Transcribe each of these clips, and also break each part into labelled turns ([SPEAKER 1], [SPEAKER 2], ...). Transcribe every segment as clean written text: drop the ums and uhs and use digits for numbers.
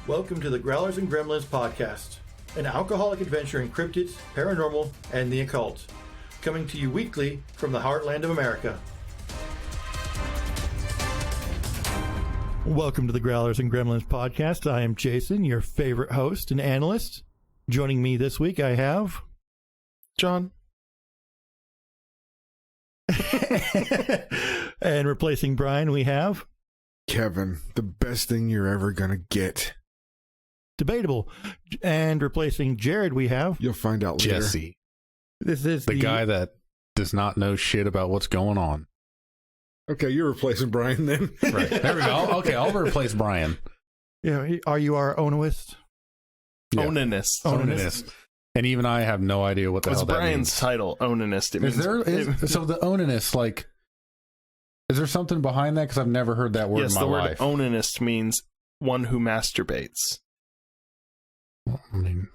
[SPEAKER 1] Welcome to the Growlers and Gremlins podcast, an alcoholic adventure in cryptids, paranormal, and the occult. Coming to you weekly from the heartland of America. Welcome to the Growlers and Gremlins podcast. I am Jason, your favorite host and analyst. Joining me this week, I have...
[SPEAKER 2] John.
[SPEAKER 1] And replacing Brian, we have...
[SPEAKER 3] Kevin, the best thing you're ever gonna get.
[SPEAKER 1] Debatable. And replacing Jared, we have...
[SPEAKER 3] You'll find out later.
[SPEAKER 4] Jesse.
[SPEAKER 1] This is
[SPEAKER 4] the guy that does not know shit about what's going on.
[SPEAKER 3] Okay, you're replacing Brian then.
[SPEAKER 4] Right. There we go. Okay, I'll replace Brian.
[SPEAKER 1] Yeah, are you our onist?
[SPEAKER 4] Yeah.
[SPEAKER 2] Onanist.
[SPEAKER 4] Onanist. And even I have no idea what the hell that
[SPEAKER 2] Brian's
[SPEAKER 4] means.
[SPEAKER 2] title? Onanist. It
[SPEAKER 4] Is
[SPEAKER 2] means,
[SPEAKER 4] there, so the onanist, like, is there something behind that? Because I've never heard that word
[SPEAKER 2] yes,
[SPEAKER 4] in my
[SPEAKER 2] the word
[SPEAKER 4] life.
[SPEAKER 2] onanist means one who masturbates.
[SPEAKER 4] I mean,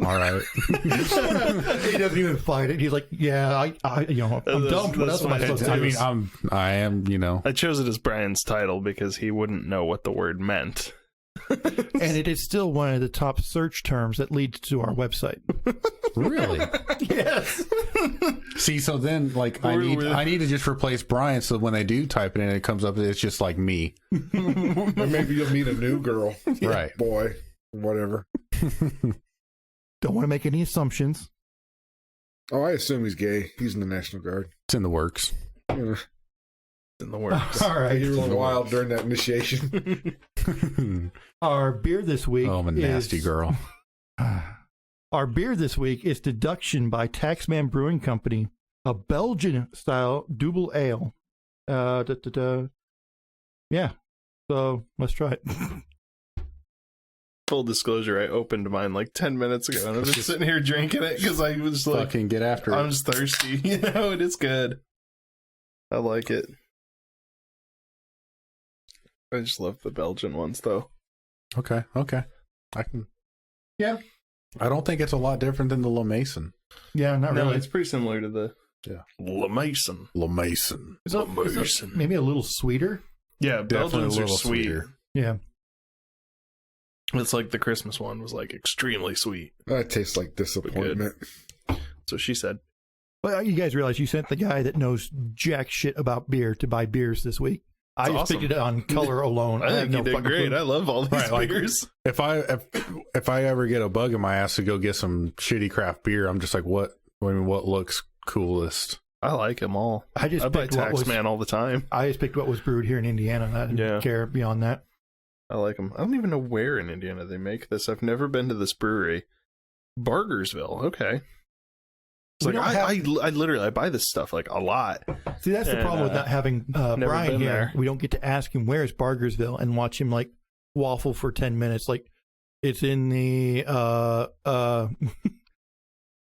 [SPEAKER 4] all right.
[SPEAKER 1] He doesn't even fight it. He's like, yeah, I'm dumb. What else am I supposed to do?
[SPEAKER 4] I mean, I am, you know.
[SPEAKER 2] I chose it as Brian's title because he wouldn't know what the word meant.
[SPEAKER 1] And it is still one of the top search terms that leads to our website.
[SPEAKER 4] Really?
[SPEAKER 1] Yes.
[SPEAKER 4] See, so then, like, I need to just replace Brian so when they do type it in, it comes up, it's just like me.
[SPEAKER 3] Or maybe you'll meet a new girl.
[SPEAKER 4] Right.
[SPEAKER 3] Boy. Whatever.
[SPEAKER 1] Don't want to make any assumptions.
[SPEAKER 3] Oh, I assume he's gay. He's in the National Guard.
[SPEAKER 4] It's in the works.
[SPEAKER 3] Yeah.
[SPEAKER 2] In the works.
[SPEAKER 1] All right.
[SPEAKER 3] He was a little wild during that initiation.
[SPEAKER 1] Our beer this week
[SPEAKER 4] Oh, I'm a nasty girl.
[SPEAKER 1] Our beer this week is Deduction by Taxman Brewing Company, a Belgian-style double ale. Yeah, so let's try it.
[SPEAKER 2] Full disclosure, I opened mine like 10 minutes ago, and I'm just sitting here drinking it because I was like,
[SPEAKER 4] fucking get after it.
[SPEAKER 2] I'm just thirsty. You know, it is good. I like it. I just love the Belgian ones, though.
[SPEAKER 4] Okay. I can.
[SPEAKER 1] Yeah.
[SPEAKER 4] I don't think it's a lot different than the La Mason.
[SPEAKER 1] Yeah, not
[SPEAKER 2] No,
[SPEAKER 1] really.
[SPEAKER 2] it's pretty similar to the La Mason.
[SPEAKER 4] La Mason.
[SPEAKER 1] Is it maybe a little sweeter?
[SPEAKER 2] Yeah,
[SPEAKER 4] Definitely
[SPEAKER 2] Belgians
[SPEAKER 4] a
[SPEAKER 2] are
[SPEAKER 4] little
[SPEAKER 2] sweet.
[SPEAKER 4] sweeter.
[SPEAKER 1] Yeah.
[SPEAKER 2] It's like the Christmas one was like extremely sweet.
[SPEAKER 3] That tastes like disappointment.
[SPEAKER 2] So she said.
[SPEAKER 1] Well, you guys realize you sent the guy that knows jack shit about beer to buy beers this week. I just picked it on color alone.
[SPEAKER 2] I think you did great.
[SPEAKER 1] Clue.
[SPEAKER 2] I love all these beers.
[SPEAKER 4] If I ever get a bug in my ass to go get some shitty craft beer, I'm just like, what looks coolest?
[SPEAKER 2] I like them all.
[SPEAKER 1] I
[SPEAKER 2] buy Taxman all the time.
[SPEAKER 1] I just picked what was brewed here in Indiana. I didn't care beyond that.
[SPEAKER 2] I like them. I don't even know where in Indiana they make this. I've never been to this brewery. Bargersville. Okay. It's like I literally buy this stuff like a lot.
[SPEAKER 1] See, that's the problem with not having Brian here.
[SPEAKER 2] There.
[SPEAKER 1] We don't get to ask him where's Bargersville and watch him like waffle for 10 minutes. Like it's in the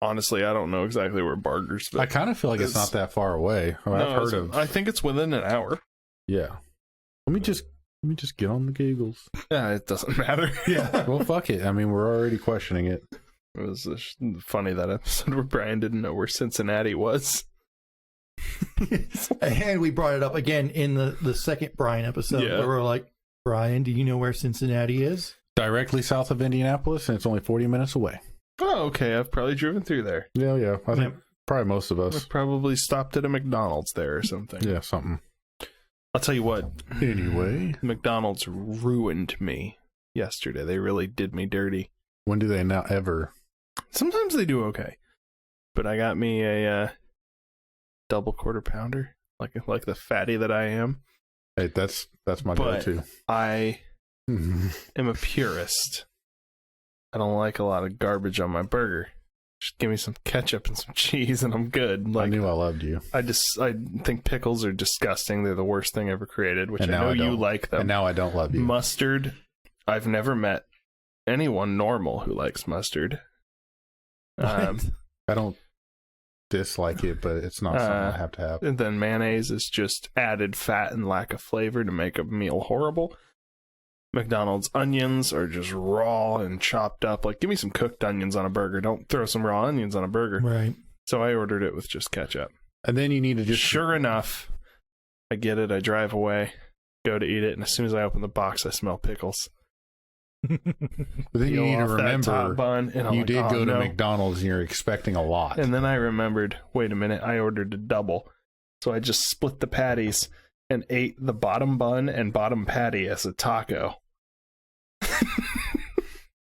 [SPEAKER 2] Honestly, I don't know exactly where Bargersville.
[SPEAKER 4] I kind of feel like it's not that far away.
[SPEAKER 2] I think it's within an hour.
[SPEAKER 4] Yeah. Let me just get on the Googles.
[SPEAKER 2] Yeah, it doesn't matter.
[SPEAKER 1] Yeah.
[SPEAKER 4] Well, fuck it. I mean, we're already questioning it.
[SPEAKER 2] It was funny that episode where Brian didn't know where Cincinnati was.
[SPEAKER 1] And we brought it up again in the second Brian episode where we're like, Brian, do you know where Cincinnati is?
[SPEAKER 4] Directly south of Indianapolis, and it's only 40 minutes away.
[SPEAKER 2] Oh, okay. I've probably driven through there.
[SPEAKER 4] Yeah. I think probably most of us.
[SPEAKER 2] I've probably stopped at a McDonald's there or something.
[SPEAKER 4] Yeah, something.
[SPEAKER 2] I'll tell you what.
[SPEAKER 4] Anyway.
[SPEAKER 2] McDonald's ruined me yesterday. They really did me dirty.
[SPEAKER 4] When do they not ever?
[SPEAKER 2] Sometimes they do okay. But I got me a double quarter pounder, like the fatty that I am.
[SPEAKER 4] Hey, that's my go-to.
[SPEAKER 2] I am a purist. I don't like a lot of garbage on my burger. Just give me some ketchup and some cheese and I'm good. Like,
[SPEAKER 4] I knew I loved you.
[SPEAKER 2] I think pickles are disgusting. They're the worst thing ever created, which I know you like them.
[SPEAKER 4] And now I don't love you.
[SPEAKER 2] Mustard, I've never met anyone normal who likes mustard.
[SPEAKER 4] I don't dislike it, but it's not something I have to have.
[SPEAKER 2] And then mayonnaise is just added fat and lack of flavor to make a meal horrible. McDonald's onions are just raw and chopped up. Like, give me some cooked onions on a burger. Don't throw some raw onions on a burger.
[SPEAKER 1] Right.
[SPEAKER 2] So I ordered it with just ketchup.
[SPEAKER 4] And then you need to just...
[SPEAKER 2] Sure enough, I get it. I drive away, go to eat it, and as soon as I open the box, I smell pickles.
[SPEAKER 4] But then you
[SPEAKER 2] Peel
[SPEAKER 4] need to
[SPEAKER 2] off that top
[SPEAKER 4] remember,
[SPEAKER 2] bun, and I'm
[SPEAKER 4] you
[SPEAKER 2] like,
[SPEAKER 4] did
[SPEAKER 2] oh,
[SPEAKER 4] go to
[SPEAKER 2] no.
[SPEAKER 4] McDonald's and you're expecting a lot.
[SPEAKER 2] And then I remembered, wait a minute, I ordered a double. So I just split the patties and ate the bottom bun and bottom patty as a taco.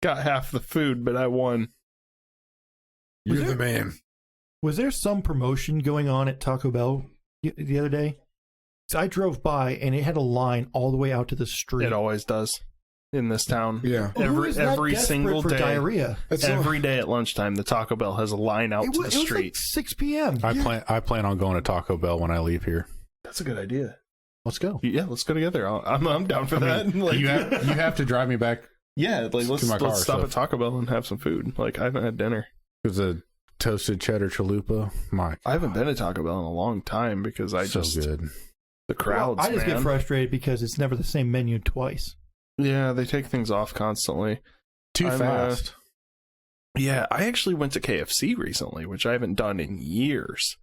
[SPEAKER 2] Got half the food, but I won.
[SPEAKER 3] You're the man.
[SPEAKER 1] Was there some promotion going on at Taco Bell the other day? So I drove by and it had a line all the way out to the street.
[SPEAKER 2] It always does in this town.
[SPEAKER 3] Yeah.
[SPEAKER 1] Well, who is that
[SPEAKER 2] every
[SPEAKER 1] desperate
[SPEAKER 2] single
[SPEAKER 1] for
[SPEAKER 2] day.
[SPEAKER 1] diarrhea.
[SPEAKER 2] Every day at lunchtime, the Taco Bell has a line out to the
[SPEAKER 1] It was like
[SPEAKER 2] street.
[SPEAKER 1] 6 p.m.
[SPEAKER 4] I plan on going to Taco Bell when I leave here.
[SPEAKER 2] That's a good idea.
[SPEAKER 4] Let's go.
[SPEAKER 2] Yeah, let's go together. I'm down for that. Like,
[SPEAKER 4] you have to drive me back
[SPEAKER 2] yeah, like let's
[SPEAKER 4] my car,
[SPEAKER 2] stop
[SPEAKER 4] so.
[SPEAKER 2] at Taco Bell and have some food. Like I haven't had dinner.
[SPEAKER 4] because the toasted cheddar chalupa.
[SPEAKER 2] I haven't been to Taco Bell in a long time because I
[SPEAKER 4] so
[SPEAKER 2] just
[SPEAKER 4] good.
[SPEAKER 2] the crowds.
[SPEAKER 1] I just
[SPEAKER 2] man.
[SPEAKER 1] get frustrated because it's never the same menu twice.
[SPEAKER 2] Yeah, they take things off constantly.
[SPEAKER 4] Too
[SPEAKER 2] I'm,
[SPEAKER 4] fast.
[SPEAKER 2] Yeah, I actually went to KFC recently, which I haven't done in years.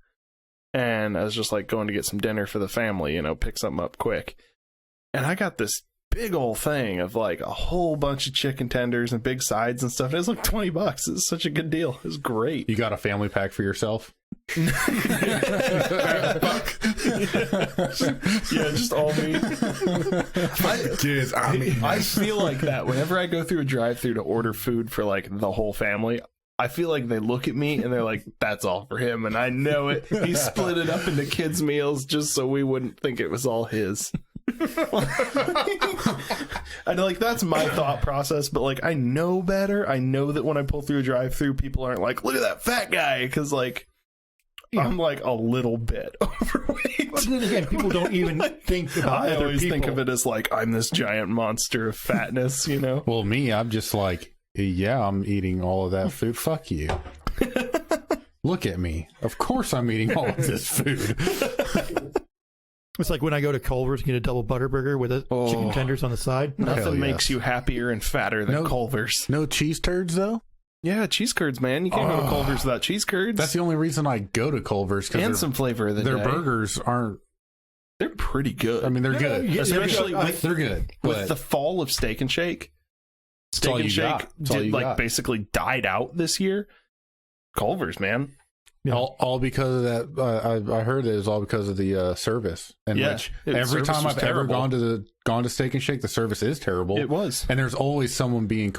[SPEAKER 2] And I was just like going to get some dinner for the family, pick something up quick. And I got this big old thing of like a whole bunch of chicken tenders and big sides and stuff. It was like $20. It's such a good deal. It was great.
[SPEAKER 4] You got a family pack for yourself?
[SPEAKER 2] Yeah, just all me.
[SPEAKER 3] Kids, I mean,
[SPEAKER 2] I feel like that whenever I go through a drive-thru to order food for like the whole family. I feel like they look at me and they're like, that's all for him. And I know it. He split it up into kids' meals just so we wouldn't think it was all his. And like, that's my thought process. But like, I know better. I know that when I pull through a drive-thru, people aren't like, look at that fat guy. Because like, I'm like a little bit overweight.
[SPEAKER 1] But then again, people don't even think about
[SPEAKER 2] I
[SPEAKER 1] other
[SPEAKER 2] always
[SPEAKER 1] people.
[SPEAKER 2] think of it as like, I'm this giant monster of fatness,
[SPEAKER 4] Well, me, I'm just like, yeah, I'm eating all of that food. Fuck you. Look at me. Of course I'm eating all of this food.
[SPEAKER 1] It's like when I go to Culver's and get a double butter burger with a chicken tenders on the side.
[SPEAKER 2] Nothing
[SPEAKER 4] Hell
[SPEAKER 2] makes
[SPEAKER 4] yes.
[SPEAKER 2] you happier and fatter than Culver's.
[SPEAKER 4] No cheese turds, though?
[SPEAKER 2] Yeah, cheese curds, man. You can't go to Culver's without cheese curds.
[SPEAKER 4] That's the only reason I go to Culver's.
[SPEAKER 2] And some flavor of the
[SPEAKER 4] their
[SPEAKER 2] day.
[SPEAKER 4] burgers aren't,
[SPEAKER 2] They're pretty good.
[SPEAKER 4] I mean, they're good.
[SPEAKER 1] yeah,
[SPEAKER 2] Especially
[SPEAKER 4] They're good.
[SPEAKER 2] with
[SPEAKER 4] But
[SPEAKER 2] the fall of Steak and Shake.
[SPEAKER 4] That's all
[SPEAKER 2] Steak and
[SPEAKER 4] you
[SPEAKER 2] Shake
[SPEAKER 4] got. That's all
[SPEAKER 2] did
[SPEAKER 4] you
[SPEAKER 2] like
[SPEAKER 4] got.
[SPEAKER 2] basically died out this year. Culver's, man.
[SPEAKER 1] Yeah.
[SPEAKER 4] all because of that. I heard it was all because of the service. And
[SPEAKER 2] Yeah,
[SPEAKER 4] which
[SPEAKER 2] the
[SPEAKER 4] every
[SPEAKER 2] service
[SPEAKER 4] time
[SPEAKER 2] was
[SPEAKER 4] I've ever
[SPEAKER 2] terrible.
[SPEAKER 4] gone to Steak and Shake, the service is terrible.
[SPEAKER 2] It was.
[SPEAKER 4] And there's always someone being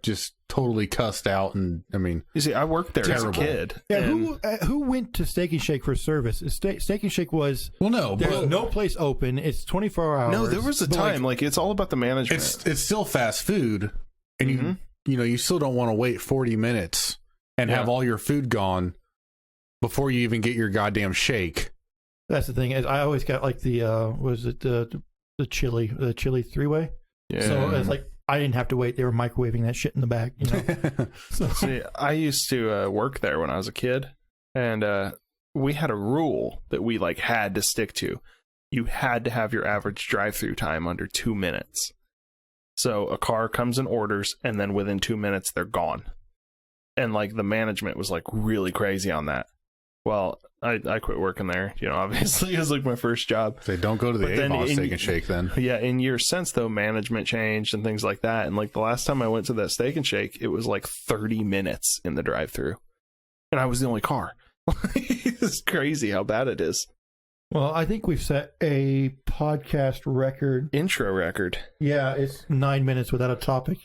[SPEAKER 4] just totally cussed out. And I mean,
[SPEAKER 2] You see, I worked there
[SPEAKER 4] Terrible.
[SPEAKER 2] as a kid.
[SPEAKER 1] Yeah,
[SPEAKER 2] and
[SPEAKER 1] who went to Steak and Shake for service? Steak and Shake was
[SPEAKER 4] well, no,
[SPEAKER 1] there's
[SPEAKER 4] but
[SPEAKER 1] no place open. It's 24 hours.
[SPEAKER 2] No, there was a
[SPEAKER 1] But, like,
[SPEAKER 2] time. Like, it's all about the management.
[SPEAKER 4] it's still fast food, and you still don't want to wait 40 minutes and have all your food gone before you even get your goddamn shake.
[SPEAKER 1] That's the thing. Is I always got like the the chili three-way.
[SPEAKER 2] Yeah.
[SPEAKER 1] So it's like I didn't have to wait. They were microwaving that shit in the back. So
[SPEAKER 2] See, I used to work there when I was a kid, and we had a rule that we like had to stick to. You had to have your average drive-through time under 2 minutes. So a car comes and orders, and then within 2 minutes they're gone. And like the management was like really crazy on that. Well, I quit working there. Obviously it was like my first job.
[SPEAKER 4] Say, don't go to the
[SPEAKER 2] But then
[SPEAKER 4] A-Boss Steak and Shake then.
[SPEAKER 2] Yeah, in years since though, management changed and things like that. And like the last time I went to that Steak and Shake, it was like 30 minutes in the drive-through, and I was the only car. It's crazy how bad it is.
[SPEAKER 1] well, I think we've set a podcast record.
[SPEAKER 2] Intro record.
[SPEAKER 1] Yeah, it's 9 minutes without a topic.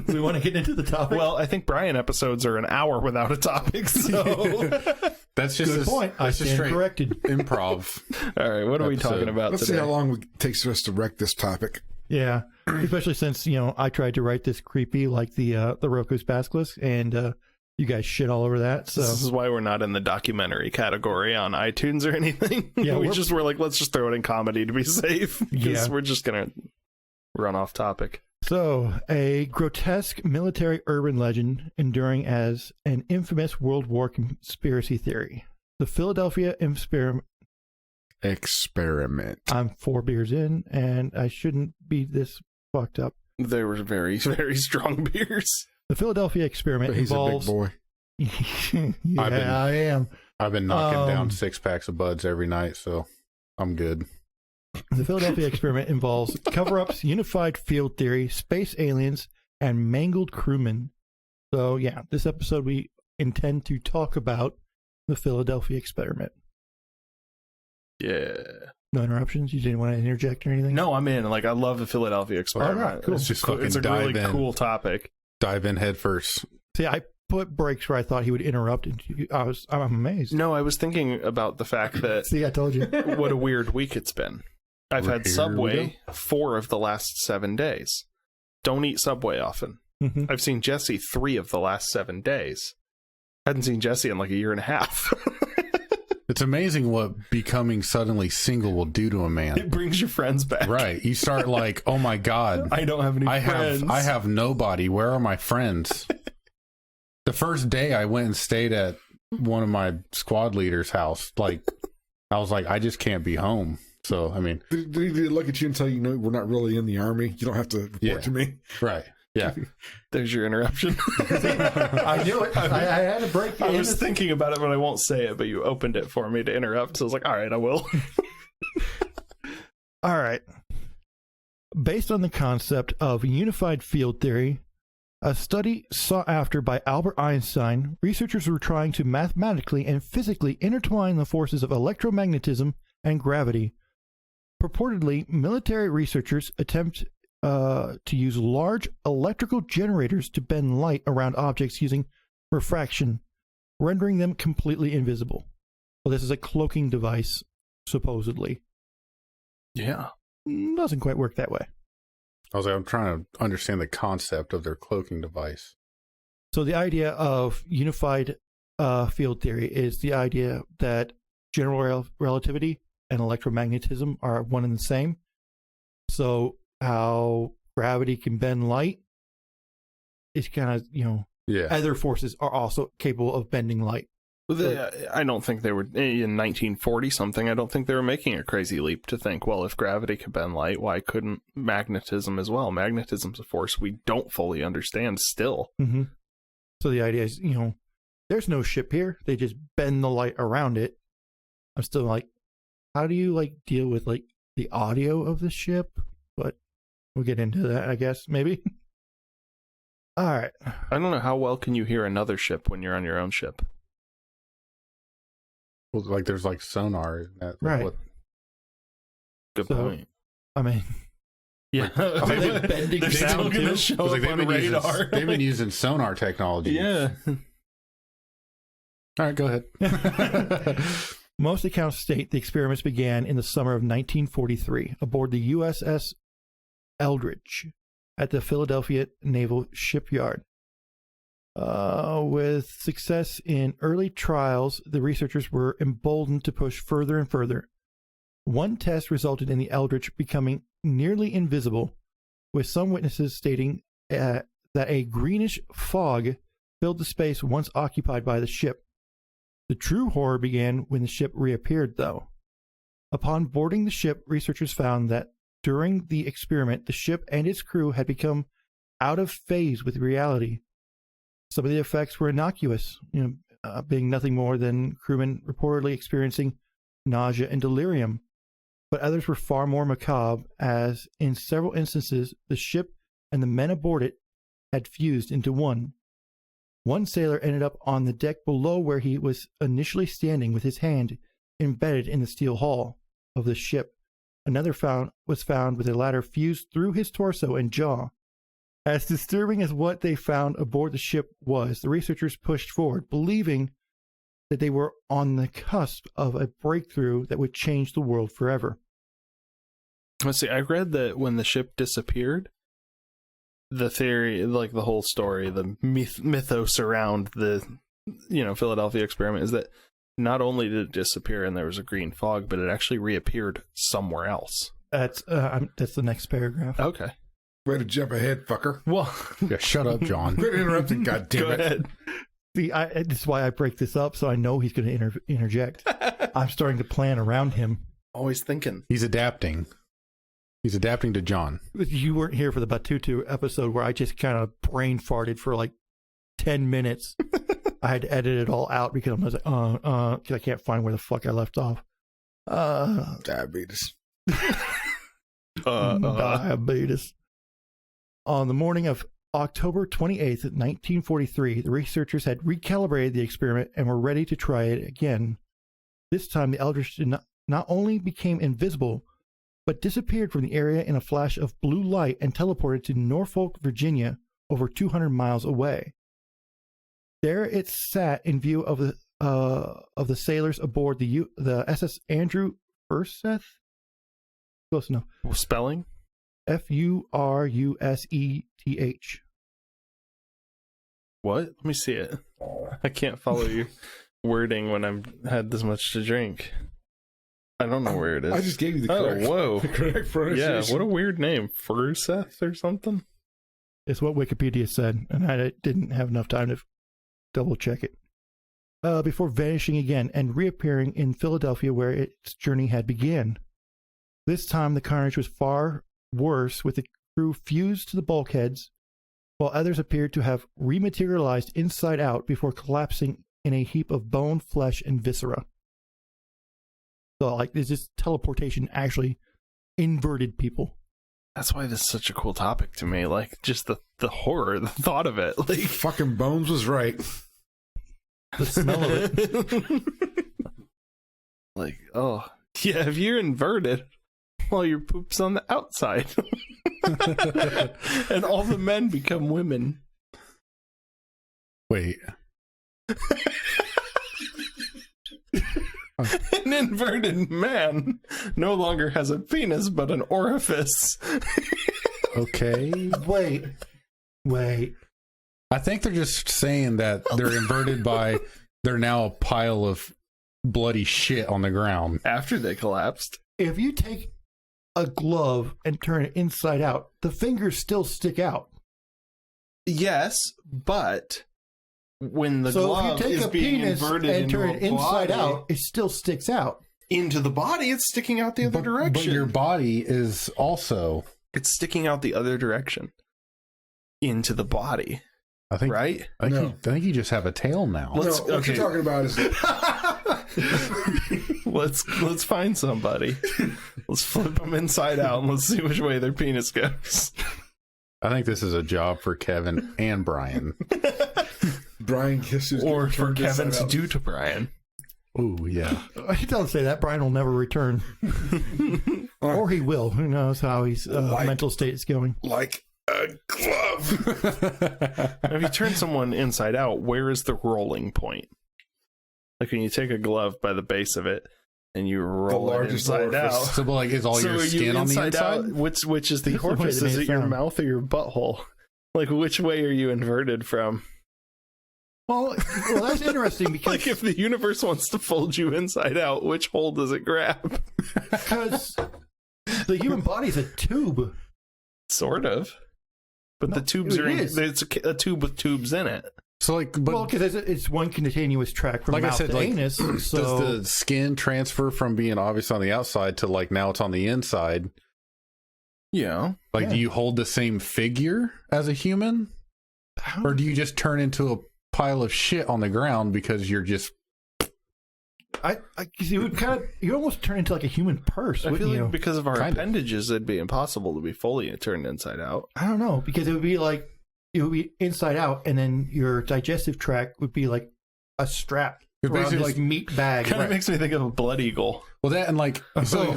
[SPEAKER 1] We want to get into the topic.
[SPEAKER 2] Well, I think Brian episodes are an hour without a topic. So,
[SPEAKER 4] That's just
[SPEAKER 1] good point. I
[SPEAKER 4] That's just
[SPEAKER 1] stand
[SPEAKER 4] straight
[SPEAKER 1] corrected.
[SPEAKER 4] improv.
[SPEAKER 2] all right, what are we
[SPEAKER 4] Episode.
[SPEAKER 2] talking about
[SPEAKER 3] let's
[SPEAKER 2] today?
[SPEAKER 3] see how long it takes for us to wreck this topic.
[SPEAKER 1] Yeah, especially since I tried to write this creepy like the Roku's Basilisk, and you guys shit all over that. So
[SPEAKER 2] This is why we're not in the documentary category on iTunes or anything.
[SPEAKER 1] Yeah,
[SPEAKER 2] we're like, let's just throw it in comedy to be safe. Because
[SPEAKER 1] Yeah.
[SPEAKER 2] we're just gonna run off topic.
[SPEAKER 1] So, a grotesque military urban legend enduring as an infamous World War conspiracy theory. The Philadelphia
[SPEAKER 3] Experiment.
[SPEAKER 1] I'm 4 beers in, and I shouldn't be this fucked up.
[SPEAKER 2] They were very, very strong beers.
[SPEAKER 1] The Philadelphia experiment
[SPEAKER 3] But he's
[SPEAKER 1] involves.
[SPEAKER 3] a big boy.
[SPEAKER 1] Yeah, I am.
[SPEAKER 4] I've been knocking down 6 packs of buds every night, so I'm good.
[SPEAKER 1] The Philadelphia experiment involves cover-ups, unified field theory, space aliens, and mangled crewmen. So, yeah, this episode we intend to talk about the Philadelphia experiment.
[SPEAKER 2] Yeah.
[SPEAKER 1] No interruptions? You didn't want to interject or anything?
[SPEAKER 2] No, I'm in. Like, I love the Philadelphia experiment.
[SPEAKER 1] All right, cool.
[SPEAKER 4] Let's just fucking
[SPEAKER 2] It's a
[SPEAKER 4] dive
[SPEAKER 2] really
[SPEAKER 4] in.
[SPEAKER 2] cool topic.
[SPEAKER 4] Dive in head first.
[SPEAKER 1] See, I put breaks where I thought he would interrupt, and I'm amazed.
[SPEAKER 2] No, I was thinking about the fact that
[SPEAKER 1] See, I told you.
[SPEAKER 2] what a weird week it's been. I've had
[SPEAKER 4] Here we
[SPEAKER 2] Subway 4 of the last 7 days. Don't eat Subway often.
[SPEAKER 1] Mhm.
[SPEAKER 2] I've seen Jesse 3 of the last 7 days. Hadn't seen Jesse in like a year and a half.
[SPEAKER 4] It's amazing what becoming suddenly single will do to a
[SPEAKER 2] It
[SPEAKER 4] man.
[SPEAKER 2] brings your friends back.
[SPEAKER 4] Right. You start like, oh my God,
[SPEAKER 2] I don't have any friends.
[SPEAKER 4] I have nobody. Where are my friends? The first day I went and stayed at one of my squad leaders' house, like I was like, I just can't be home. So I mean,
[SPEAKER 3] Did he look at you and tell you, no, we're not really in the Army? You don't have to report to me.
[SPEAKER 4] right. Yeah.
[SPEAKER 2] There's your interruption.
[SPEAKER 1] I knew it. I had to break
[SPEAKER 2] I
[SPEAKER 1] in.
[SPEAKER 2] was thinking about it, but I won't say it. But you opened it for me to interrupt, so I was like, all right, I will.
[SPEAKER 1] All right. Based on the concept of unified field theory, a study sought after by Albert Einstein, researchers were trying to mathematically and physically intertwine the forces of electromagnetism and gravity. Purportedly, military researchers attempt to use large electrical generators to bend light around objects using refraction, rendering them completely invisible. Well, this is a cloaking device, supposedly.
[SPEAKER 2] Yeah.
[SPEAKER 1] Doesn't quite work that way.
[SPEAKER 4] I was like, I'm trying to understand the concept of their cloaking device.
[SPEAKER 1] So the idea of unified field theory is the idea that general relativity and electromagnetism are one and the same. So how gravity can bend light, it's kind of,
[SPEAKER 4] Yeah.
[SPEAKER 1] other forces are also capable of bending light.
[SPEAKER 2] I don't think they were, in 1940 something, I don't think they were making a crazy leap to think, well, if gravity could bend light, why couldn't magnetism as well? Magnetism's a force we don't fully understand still.
[SPEAKER 1] Mm-hmm. So the idea is, there's no ship here. They just bend the light around it. I'm still like, how do you deal with the audio of the ship? But we'll get into that, I guess, maybe. All right.
[SPEAKER 2] I don't know, how well can you hear another ship when you're on your own ship?
[SPEAKER 4] Well, like there's sonar. Isn't that
[SPEAKER 1] Right.
[SPEAKER 4] What,
[SPEAKER 2] Good
[SPEAKER 1] So,
[SPEAKER 2] point.
[SPEAKER 1] I mean,
[SPEAKER 2] Yeah.
[SPEAKER 1] are they bending
[SPEAKER 2] They're still
[SPEAKER 1] sound
[SPEAKER 2] going to
[SPEAKER 1] too?
[SPEAKER 2] show
[SPEAKER 4] it was
[SPEAKER 2] up
[SPEAKER 4] like
[SPEAKER 2] on radar.
[SPEAKER 4] they've been using sonar technology.
[SPEAKER 2] Yeah.
[SPEAKER 4] All right, go ahead.
[SPEAKER 1] Most accounts state the experiments began in the summer of 1943 aboard the USS Eldridge at the Philadelphia Naval Shipyard. With success in early trials, the researchers were emboldened to push further and further. One test resulted in the Eldridge becoming nearly invisible, with some witnesses stating that a greenish fog filled the space once occupied by the ship. The true horror began when the ship reappeared, though. Upon boarding the ship, researchers found that during the experiment, the ship and its crew had become out of phase with reality. Some of the effects were innocuous, being nothing more than crewmen reportedly experiencing nausea and delirium. But others were far more macabre, as in several instances, the ship and the men aboard it had fused into one. One sailor ended up on the deck below where he was initially standing with his hand embedded in the steel hull of the ship. Another was found with a ladder fused through his torso and jaw. As disturbing as what they found aboard the ship was, the researchers pushed forward, believing that they were on the cusp of a breakthrough that would change the world forever.
[SPEAKER 2] Let's see, I read that when the ship disappeared, the theory, the whole story, the mythos around the, Philadelphia experiment is that not only did it disappear and there was a green fog, but it actually reappeared somewhere else.
[SPEAKER 1] That's the next paragraph.
[SPEAKER 2] Okay.
[SPEAKER 3] Way to jump ahead, fucker.
[SPEAKER 2] Well,
[SPEAKER 4] Yeah, shut up, John.
[SPEAKER 3] Quit interrupting,
[SPEAKER 2] go
[SPEAKER 3] goddammit.
[SPEAKER 2] ahead.
[SPEAKER 1] See, this is why I break this up, so I know he's going to interject. I'm starting to plan around him.
[SPEAKER 2] Always thinking.
[SPEAKER 4] He's adapting. He's adapting to John.
[SPEAKER 1] You weren't here for the Batutu episode where I just kind of brain farted for 10 minutes. I had to edit it all out because I was like, because I can't find where the fuck I left off.
[SPEAKER 3] Diabetes.
[SPEAKER 1] Diabetes. On the morning of October 28th, 1943, the researchers had recalibrated the experiment and were ready to try it again. This time, the Eldridge did not only became invisible, but disappeared from the area in a flash of blue light and teleported to Norfolk, Virginia, over 200 miles away. There it sat in view of the sailors aboard the SS Andrew Furseth. Close enough.
[SPEAKER 2] Spelling?
[SPEAKER 1] Furusseth.
[SPEAKER 2] What? Let me see it. I can't follow your wording when I've had this much to drink. I don't know where it is.
[SPEAKER 3] I just gave you the correct, the correct pronunciation.
[SPEAKER 2] Yeah, what a weird name. Furseth or something?
[SPEAKER 1] It's what Wikipedia said, and I didn't have enough time to double check it. Before vanishing again and reappearing in Philadelphia where its journey had begun. This time the carnage was far worse, with the crew fused to the bulkheads, while others appeared to have rematerialized inside out before collapsing in a heap of bone, flesh, and viscera. So, like, there's this teleportation actually inverted people.
[SPEAKER 2] That's why this is such a cool topic to me. Like, just the horror, the thought of it. Like,
[SPEAKER 3] fucking Bones was right.
[SPEAKER 1] The smell of it.
[SPEAKER 2] Like, oh, yeah, if you're inverted, well, your poop's on the outside. And all the men become women.
[SPEAKER 4] Wait.
[SPEAKER 2] An inverted man no longer has a penis, but an orifice.
[SPEAKER 4] Okay.
[SPEAKER 1] Wait.
[SPEAKER 4] I think they're just saying that they're inverted by they're now a pile of bloody shit on the ground.
[SPEAKER 2] After they collapsed.
[SPEAKER 1] If you take a glove and turn it inside out, the fingers still stick out.
[SPEAKER 2] Yes, but when the
[SPEAKER 1] so
[SPEAKER 2] glove
[SPEAKER 1] if you take
[SPEAKER 2] is
[SPEAKER 1] a
[SPEAKER 2] being
[SPEAKER 1] penis
[SPEAKER 2] inverted
[SPEAKER 1] and
[SPEAKER 2] into
[SPEAKER 1] turn it inside
[SPEAKER 2] body,
[SPEAKER 1] out, it still sticks out.
[SPEAKER 2] Into the body, it's sticking out the other direction.
[SPEAKER 4] But your body is also...
[SPEAKER 2] It's sticking out the other direction. Into the body.
[SPEAKER 4] I think,
[SPEAKER 2] right?
[SPEAKER 4] I think you just have a tail now.
[SPEAKER 3] What you're talking about is...
[SPEAKER 2] let's find somebody. Let's flip them inside out and let's see which way their penis goes.
[SPEAKER 4] I think this is a job for Kevin and Brian.
[SPEAKER 3] Brian kisses...
[SPEAKER 2] Or for Kevin to do to Brian.
[SPEAKER 4] Oh, yeah.
[SPEAKER 1] Don't say that. Brian will never return. Or he will. Who knows how his mental state is going.
[SPEAKER 3] Like a glove.
[SPEAKER 2] If you turn someone inside out, where is the rolling point? Like when you take a glove by the base of it and you roll it inside out.
[SPEAKER 4] So, like, is all your skin on the inside?
[SPEAKER 2] Out, which is the orifice? Is it your mouth or your butthole? Like, which way are you inverted from?
[SPEAKER 1] Well, that's interesting because...
[SPEAKER 2] Like, if the universe wants to fold you inside out, which hole does it grab?
[SPEAKER 1] Because the human body is a tube.
[SPEAKER 2] Sort of. But the tubes are... It's a tube with tubes in it.
[SPEAKER 4] So, like... But,
[SPEAKER 1] well, because it's one continuous track from mouth to anus. So...
[SPEAKER 4] Does the skin transfer from being obvious on the outside to, like, now it's on the inside?
[SPEAKER 2] Yeah.
[SPEAKER 4] Like, do you hold the same figure as a human? Or do you just turn into a pile of shit on the ground because you're just...
[SPEAKER 1] you would you almost turn into like a human purse.
[SPEAKER 2] I feel like because of our appendages, it'd be impossible to be fully turned inside out.
[SPEAKER 1] I don't know, because it would be inside out, and then your digestive tract would be like a strap around this like meat bag.
[SPEAKER 2] Kind of makes me think of a blood eagle.
[SPEAKER 4] Well, that and like so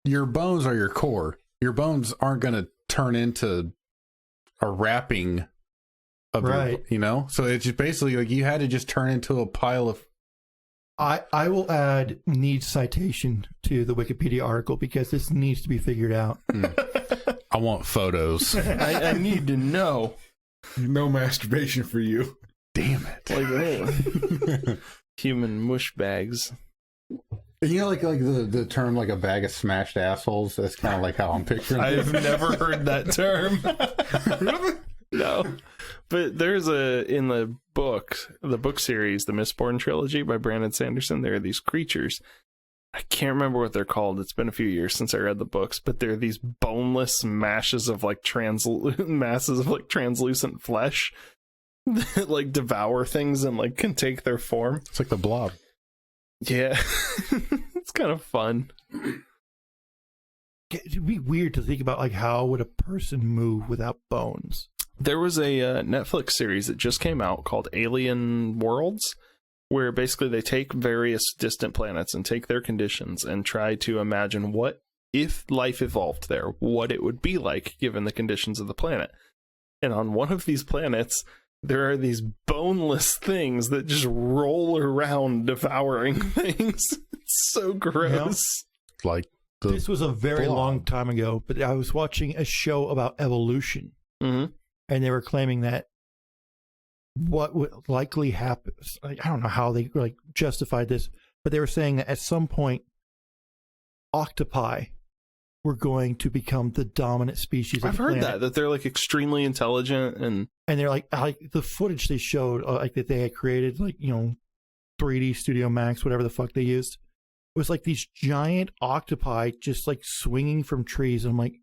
[SPEAKER 4] your bones are your core. Your bones aren't going to turn into a wrapping of
[SPEAKER 1] right.
[SPEAKER 4] So it's just basically like you had to just turn into a pile of...
[SPEAKER 1] I will add needs citation to the Wikipedia article because this needs to be figured out.
[SPEAKER 4] I want photos.
[SPEAKER 2] I need to know.
[SPEAKER 3] No masturbation for you.
[SPEAKER 4] Damn it.
[SPEAKER 2] Like human mush bags.
[SPEAKER 4] Like the term like a bag of smashed assholes? That's kind of like how I'm picturing it.
[SPEAKER 2] I've never heard that term.
[SPEAKER 3] Really?
[SPEAKER 2] No. But there's in the book series, the Mistborn trilogy by Brandon Sanderson, there are these creatures. I can't remember what they're called. It's been a few years since I read the books, but they're these boneless masses of like translucent flesh that like devour things and like can take their form.
[SPEAKER 4] It's like the Blob.
[SPEAKER 2] Yeah. It's kind of fun.
[SPEAKER 1] it'd be weird to think about, like, how would a person move without bones?
[SPEAKER 2] There was a Netflix series that just came out called Alien Worlds, where basically they take various distant planets and take their conditions and try to imagine what, if life evolved there, what it would be like given the conditions of the planet. And on one of these planets, there are these boneless things that just roll around devouring things. It's so gross.
[SPEAKER 4] Like
[SPEAKER 1] this was a very long time ago, but I was watching a show about evolution,
[SPEAKER 2] Mm-hmm.
[SPEAKER 1] and they were claiming that what would likely happen, I don't know how they like justified this, but they were saying that at some point, octopi were going to become the dominant species of
[SPEAKER 2] I've
[SPEAKER 1] the
[SPEAKER 2] heard
[SPEAKER 1] planet.
[SPEAKER 2] that they're like extremely intelligent, and
[SPEAKER 1] And they're like the footage they showed, like that they had created, like, 3D Studio Max, whatever the fuck they used, it was like these giant octopi just like swinging from trees. And I'm like,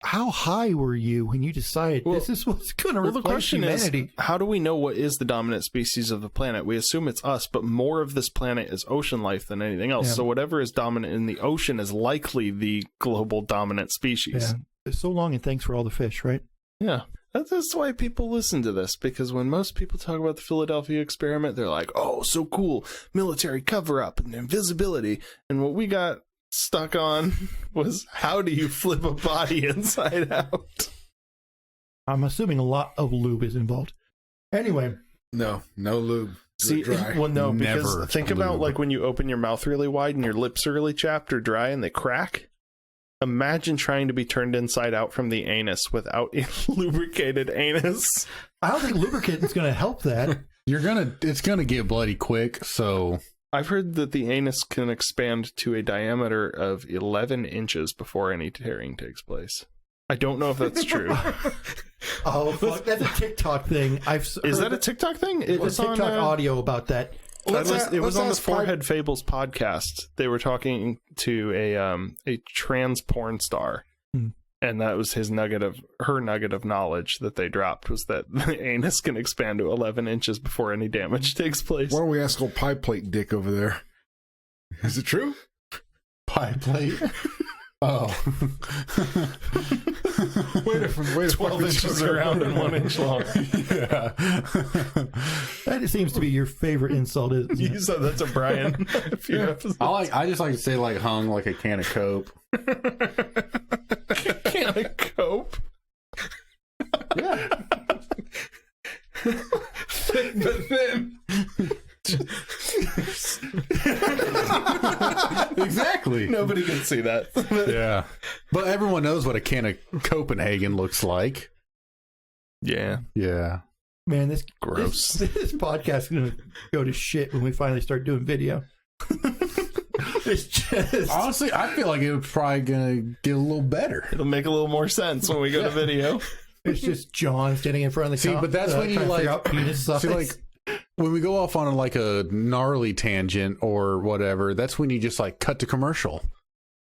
[SPEAKER 1] how high were you when you decided this is what's going to replace
[SPEAKER 2] the question
[SPEAKER 1] humanity?
[SPEAKER 2] is, how do we know what is the dominant species of the planet? We assume it's us, but more of this planet is ocean life than anything else.
[SPEAKER 1] Yeah.
[SPEAKER 2] So whatever is dominant in the ocean is likely the global dominant species.
[SPEAKER 1] Yeah. So long, and thanks for all the fish, right?
[SPEAKER 2] Yeah. That's why people listen to this, because when most people talk about the Philadelphia experiment, they're like, oh, so cool, military cover-up and invisibility. And what we got stuck on was, how do you flip a body inside out?
[SPEAKER 1] I'm assuming a lot of lube is involved. Anyway.
[SPEAKER 3] No lube.
[SPEAKER 2] See,
[SPEAKER 3] Dry.
[SPEAKER 2] well, no, because
[SPEAKER 4] Never
[SPEAKER 2] think about
[SPEAKER 4] lube.
[SPEAKER 2] like when you open your mouth really wide and your lips are really chapped or dry and they crack. Imagine trying to be turned inside out from the anus without a lubricated anus.
[SPEAKER 1] I don't think lubricant is going to help that.
[SPEAKER 4] it's gonna get bloody quick, so
[SPEAKER 2] I've heard that the anus can expand to a diameter of 11 inches before any tearing takes place. I don't know if that's true.
[SPEAKER 1] Oh, fuck. That's a TikTok thing.
[SPEAKER 2] Is that a TikTok thing?
[SPEAKER 1] It was TikTok audio about that.
[SPEAKER 2] It was on the Forehead Fables podcast. They were talking to a trans porn star, and that was her nugget of knowledge that they dropped, was that the anus can expand to 11 inches before any damage takes place.
[SPEAKER 3] Why don't we ask old pie plate dick over there? Is it true?
[SPEAKER 4] pie plate. Oh.
[SPEAKER 3] Way to
[SPEAKER 2] 12 inches around and 1 inch long.
[SPEAKER 4] Yeah.
[SPEAKER 1] That seems to be your favorite insult, isn't it?
[SPEAKER 2] You said that to Brian a few episodes.
[SPEAKER 4] I just like to say like hung like a can of Coke.
[SPEAKER 2] Can of Coke.
[SPEAKER 4] Yeah.
[SPEAKER 2] Thick but thin.
[SPEAKER 4] Exactly.
[SPEAKER 2] Nobody can see that.
[SPEAKER 4] Yeah. But everyone knows what a can of Copenhagen looks like.
[SPEAKER 2] Yeah.
[SPEAKER 4] Yeah.
[SPEAKER 1] Man, this
[SPEAKER 2] Gross.
[SPEAKER 1] This podcast is going to go to shit when we finally start doing video. It's just...
[SPEAKER 4] Honestly, I feel like it was probably going to get a little better.
[SPEAKER 2] It'll make a little more sense when we go to video.
[SPEAKER 1] It's just John standing in front of the
[SPEAKER 4] but that's when you
[SPEAKER 1] trying to
[SPEAKER 4] like
[SPEAKER 1] figure out penis size.
[SPEAKER 4] see, like when we go off on like a gnarly tangent or whatever, that's when you just like cut to commercial.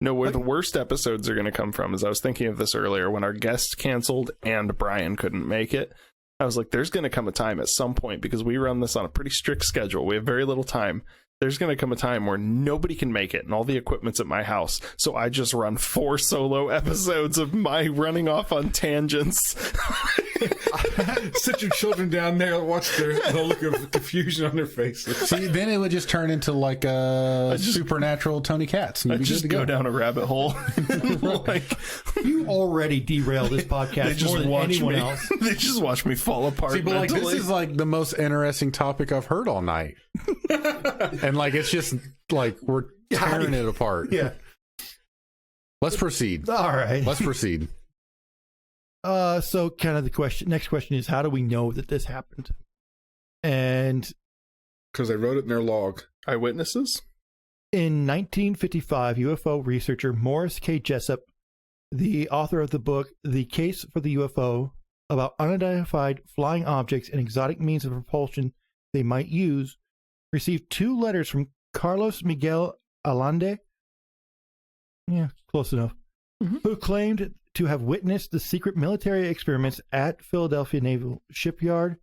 [SPEAKER 2] No, where the worst episodes are going to come from is, I was thinking of this earlier when our guest canceled and Brian couldn't make it. I was like, there's going to come a time at some point, because we run this on a pretty strict schedule. We have very little time. There's going to come a time where nobody can make it and all the equipment's at my house. So I just run 4 solo episodes of my running off on tangents.
[SPEAKER 3] Sit your children down there and watch the look of confusion on their faces.
[SPEAKER 4] See, then it would just turn into like a supernatural Tony Katz. And
[SPEAKER 2] I
[SPEAKER 4] you'd be
[SPEAKER 2] just
[SPEAKER 4] good to
[SPEAKER 2] go down a rabbit hole. Like,
[SPEAKER 1] You already derailed this podcast
[SPEAKER 2] they just
[SPEAKER 1] more than
[SPEAKER 2] watch
[SPEAKER 1] anyone
[SPEAKER 2] me.
[SPEAKER 1] else.
[SPEAKER 2] They just watch me fall apart.
[SPEAKER 4] See, but like this
[SPEAKER 2] mentally.
[SPEAKER 4] is like the most interesting topic I've heard all night. And like it's just like we're tearing it apart.
[SPEAKER 1] Yeah.
[SPEAKER 4] Let's proceed.
[SPEAKER 1] All right.
[SPEAKER 4] Let's proceed.
[SPEAKER 1] So kind of next question is, how do we know that this happened? And
[SPEAKER 3] Because they wrote it in their log.
[SPEAKER 2] Eyewitnesses?
[SPEAKER 1] in 1955, UFO researcher Morris K. Jessup, the author of the book The Case for the UFO, about unidentified flying objects and exotic means of propulsion they might use, received 2 letters from Carlos Miguel Allende, close enough, who claimed to have witnessed the secret military experiments at Philadelphia Naval Shipyard.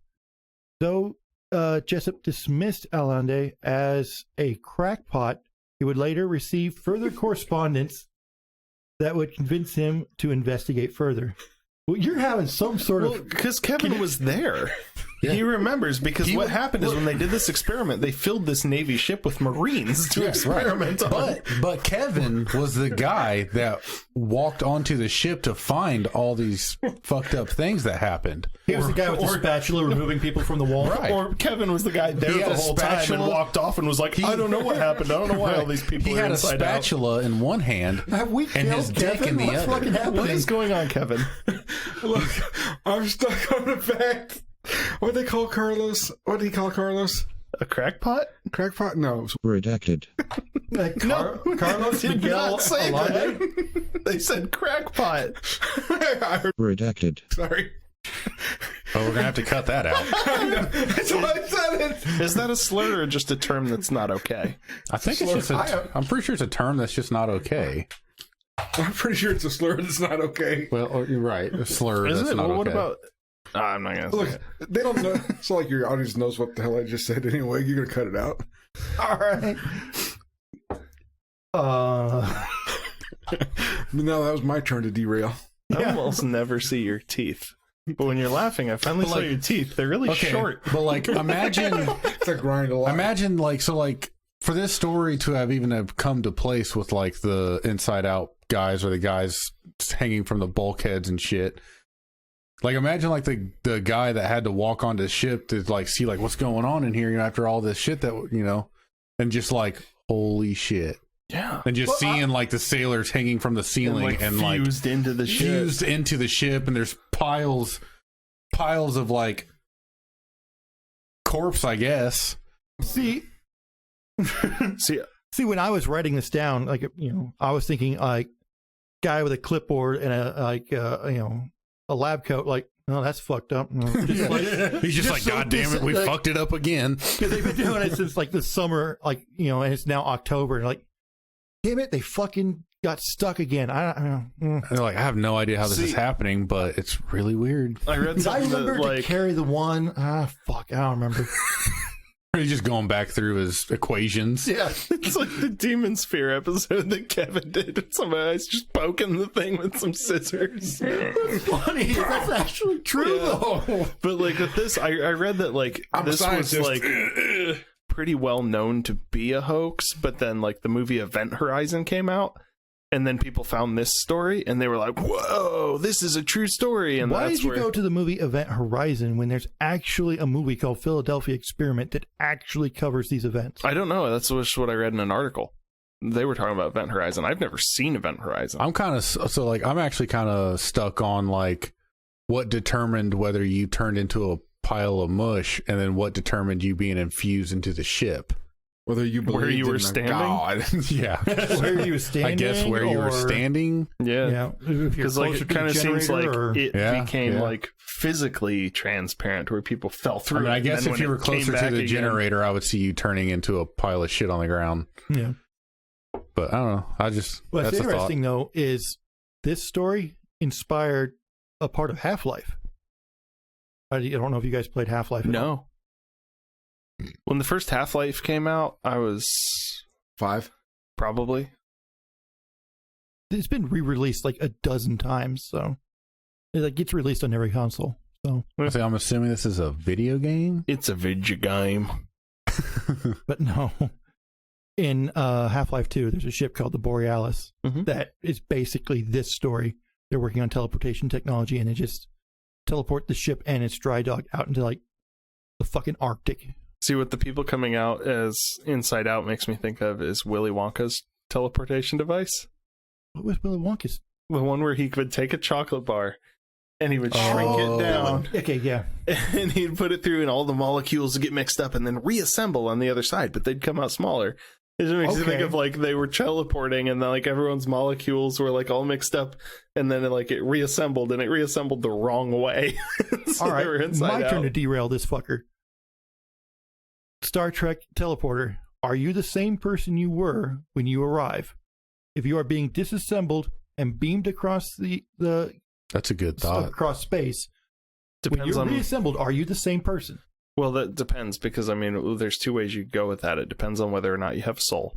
[SPEAKER 1] Though Jessup dismissed Allende as a crackpot, he would later receive further correspondence that would convince him to investigate further. Well, you're having some sort of...
[SPEAKER 2] Because Kevin was there.
[SPEAKER 4] Yeah.
[SPEAKER 2] He remembers, because what happened is when they did this experiment, they filled this Navy ship with Marines to experiment on.
[SPEAKER 4] But Kevin was the guy that walked onto the ship to find all these fucked up things that happened.
[SPEAKER 1] He was the guy with the spatula removing people from the wall.
[SPEAKER 4] Right.
[SPEAKER 2] Or Kevin was the guy there the whole time and walked off and was like, I don't know what happened. I don't know why all these people
[SPEAKER 4] He
[SPEAKER 2] are
[SPEAKER 4] had a
[SPEAKER 2] inside
[SPEAKER 4] spatula in one hand
[SPEAKER 1] Have we
[SPEAKER 4] and his
[SPEAKER 1] killed
[SPEAKER 4] dick
[SPEAKER 1] Kevin?
[SPEAKER 4] in the
[SPEAKER 1] What's
[SPEAKER 4] other.
[SPEAKER 1] fucking happening?
[SPEAKER 2] What is going on, Kevin?
[SPEAKER 3] Look, I'm stuck on the fact. What do they call Carlos? What do you call Carlos?
[SPEAKER 2] A crackpot?
[SPEAKER 3] Crackpot? No.
[SPEAKER 5] Redacted.
[SPEAKER 1] Carlos
[SPEAKER 2] Did
[SPEAKER 1] Miguel
[SPEAKER 2] not say
[SPEAKER 1] Alande?
[SPEAKER 2] that. They said crackpot.
[SPEAKER 3] I heard,
[SPEAKER 5] Redacted.
[SPEAKER 3] sorry.
[SPEAKER 4] Oh, we're gonna have to cut that out.
[SPEAKER 3] That's why I said it.
[SPEAKER 2] Is that a slur or just a term that's not okay?
[SPEAKER 4] I think it's just I'm pretty sure it's a term that's just not okay.
[SPEAKER 3] I'm pretty sure it's a slur that's not okay.
[SPEAKER 4] Well, you're right. A slur
[SPEAKER 2] Is
[SPEAKER 4] that's
[SPEAKER 2] it?
[SPEAKER 4] not
[SPEAKER 2] Well,
[SPEAKER 4] okay.
[SPEAKER 2] what about... I'm not going to say
[SPEAKER 3] Look,
[SPEAKER 2] it.
[SPEAKER 3] they don't know. It's like your audience knows what the hell I just said anyway. You're going to cut it out.
[SPEAKER 1] All right.
[SPEAKER 3] No, that was my turn to derail.
[SPEAKER 2] I almost never see your teeth. But when you're laughing, I finally saw your teeth. They're really short.
[SPEAKER 4] But like, imagine,
[SPEAKER 3] It's a grind a lot.
[SPEAKER 4] imagine like, so like, for this story to have even have come to place with like the Inside Out guys or the guys hanging from the bulkheads and shit. Like, imagine like the guy that had to walk onto the ship to like see like what's going on in here, you know, after all this shit that, you know, and just like, holy shit.
[SPEAKER 2] Yeah.
[SPEAKER 4] And just seeing like the sailors hanging from the ceiling and like
[SPEAKER 2] fused into the ship.
[SPEAKER 4] fused into the ship, and there's piles of like corpse, I guess.
[SPEAKER 1] See,
[SPEAKER 2] See,
[SPEAKER 1] when I was writing this down, like, you know, I was thinking like guy with a clipboard and a lab coat. Like, oh, that's fucked up. Just like,
[SPEAKER 4] He's just like,
[SPEAKER 1] so
[SPEAKER 4] God damn it, we
[SPEAKER 1] like,
[SPEAKER 4] fucked it up again.
[SPEAKER 1] Because they've been doing it since like the summer, like, you know, and it's now October. And like, damn it, they fucking got stuck again. I don't know.
[SPEAKER 4] They're like, I have no idea how this is happening, but it's really weird.
[SPEAKER 2] I read
[SPEAKER 1] Did I
[SPEAKER 2] something
[SPEAKER 1] remember
[SPEAKER 2] that,
[SPEAKER 1] to
[SPEAKER 2] like,
[SPEAKER 1] carry the one? Fuck, I don't remember.
[SPEAKER 4] He's just going back through his equations.
[SPEAKER 1] Yeah.
[SPEAKER 2] it's like the Demon Sphere episode that Kevin did. Somebody's just poking the thing with some scissors.
[SPEAKER 1] Funny. That's actually true, though.
[SPEAKER 2] But like with this, I read that like
[SPEAKER 3] I'm a
[SPEAKER 2] this was
[SPEAKER 3] scientist.
[SPEAKER 2] like pretty well known to be a hoax, but then like the movie Event Horizon came out, and then people found this story and they were like, "Whoa, this is a true story!" And
[SPEAKER 1] Why
[SPEAKER 2] that's
[SPEAKER 1] did you
[SPEAKER 2] where
[SPEAKER 1] go to the movie Event Horizon when there's actually a movie called Philadelphia Experiment that actually covers these events?
[SPEAKER 2] I don't know. That's just what I read in an article. They were talking about Event Horizon. I've never seen Event Horizon.
[SPEAKER 4] I'm kind of, so like, I'm actually kind of stuck on like what determined whether you turned into a pile of mush, and then what determined you being infused into the ship.
[SPEAKER 3] Whether you believe
[SPEAKER 2] Where you were
[SPEAKER 3] in a
[SPEAKER 2] standing?
[SPEAKER 3] God.
[SPEAKER 4] Yeah.
[SPEAKER 1] Where you were standing?
[SPEAKER 4] I guess where you were
[SPEAKER 1] or-
[SPEAKER 4] standing.
[SPEAKER 2] Yeah.
[SPEAKER 1] Yeah, if you're
[SPEAKER 2] Because like
[SPEAKER 1] closer
[SPEAKER 2] it
[SPEAKER 1] to
[SPEAKER 2] kind
[SPEAKER 1] the
[SPEAKER 2] of seems like
[SPEAKER 1] generator, or-
[SPEAKER 2] it
[SPEAKER 4] Yeah,
[SPEAKER 2] became
[SPEAKER 4] yeah.
[SPEAKER 2] like physically transparent where people fell
[SPEAKER 4] I
[SPEAKER 2] through.
[SPEAKER 4] mean, I
[SPEAKER 2] it,
[SPEAKER 4] guess
[SPEAKER 2] and then
[SPEAKER 4] if
[SPEAKER 2] when
[SPEAKER 4] you were
[SPEAKER 2] it came
[SPEAKER 4] closer to
[SPEAKER 2] back
[SPEAKER 4] the
[SPEAKER 2] again-
[SPEAKER 4] generator, I would see you turning into a pile of shit on the ground.
[SPEAKER 1] Yeah.
[SPEAKER 4] But I don't know. I just,
[SPEAKER 1] What's
[SPEAKER 4] that's a thought.
[SPEAKER 1] interesting though is this story inspired a part of Half-Life. I don't know if you guys played Half-Life.
[SPEAKER 2] No. When the first Half-Life came out, I was
[SPEAKER 3] 5.
[SPEAKER 2] probably.
[SPEAKER 1] It's been re-released like a dozen times, so it like gets released on every console. So,
[SPEAKER 4] I'm assuming this is a video game.
[SPEAKER 2] It's a video game.
[SPEAKER 1] but no. In Half-Life 2, there's a ship called the Borealis
[SPEAKER 2] Mhm.
[SPEAKER 1] that is basically this story. They're working on teleportation technology, and they just teleport the ship and its dry dock out into like the fucking Arctic.
[SPEAKER 2] See, what the people coming out as Inside Out makes me think of is Willy Wonka's teleportation device.
[SPEAKER 1] What was Willy Wonka's?
[SPEAKER 2] The one where he would take a chocolate bar and he would shrink it down
[SPEAKER 1] Okay, yeah.
[SPEAKER 2] and he'd put it through and all the molecules would get mixed up and then reassemble on the other side, but they'd come out smaller. It just makes me think
[SPEAKER 1] Okay.
[SPEAKER 2] of like they were teleporting and then like everyone's molecules were like all mixed up and then like it reassembled and it reassembled the wrong way. So
[SPEAKER 1] All
[SPEAKER 2] they were
[SPEAKER 1] right,
[SPEAKER 2] inside
[SPEAKER 1] my turn
[SPEAKER 2] out.
[SPEAKER 1] to derail this fucker. Star Trek teleporter. Are you the same person you were when you arrive? If you are being disassembled and beamed across the
[SPEAKER 4] That's a good thought.
[SPEAKER 1] across space, when
[SPEAKER 2] Depends
[SPEAKER 1] you're
[SPEAKER 2] on
[SPEAKER 1] reassembled, are you the same person?
[SPEAKER 2] Well, that depends because I mean, there's two ways you go with that. It depends on whether or not you have a soul.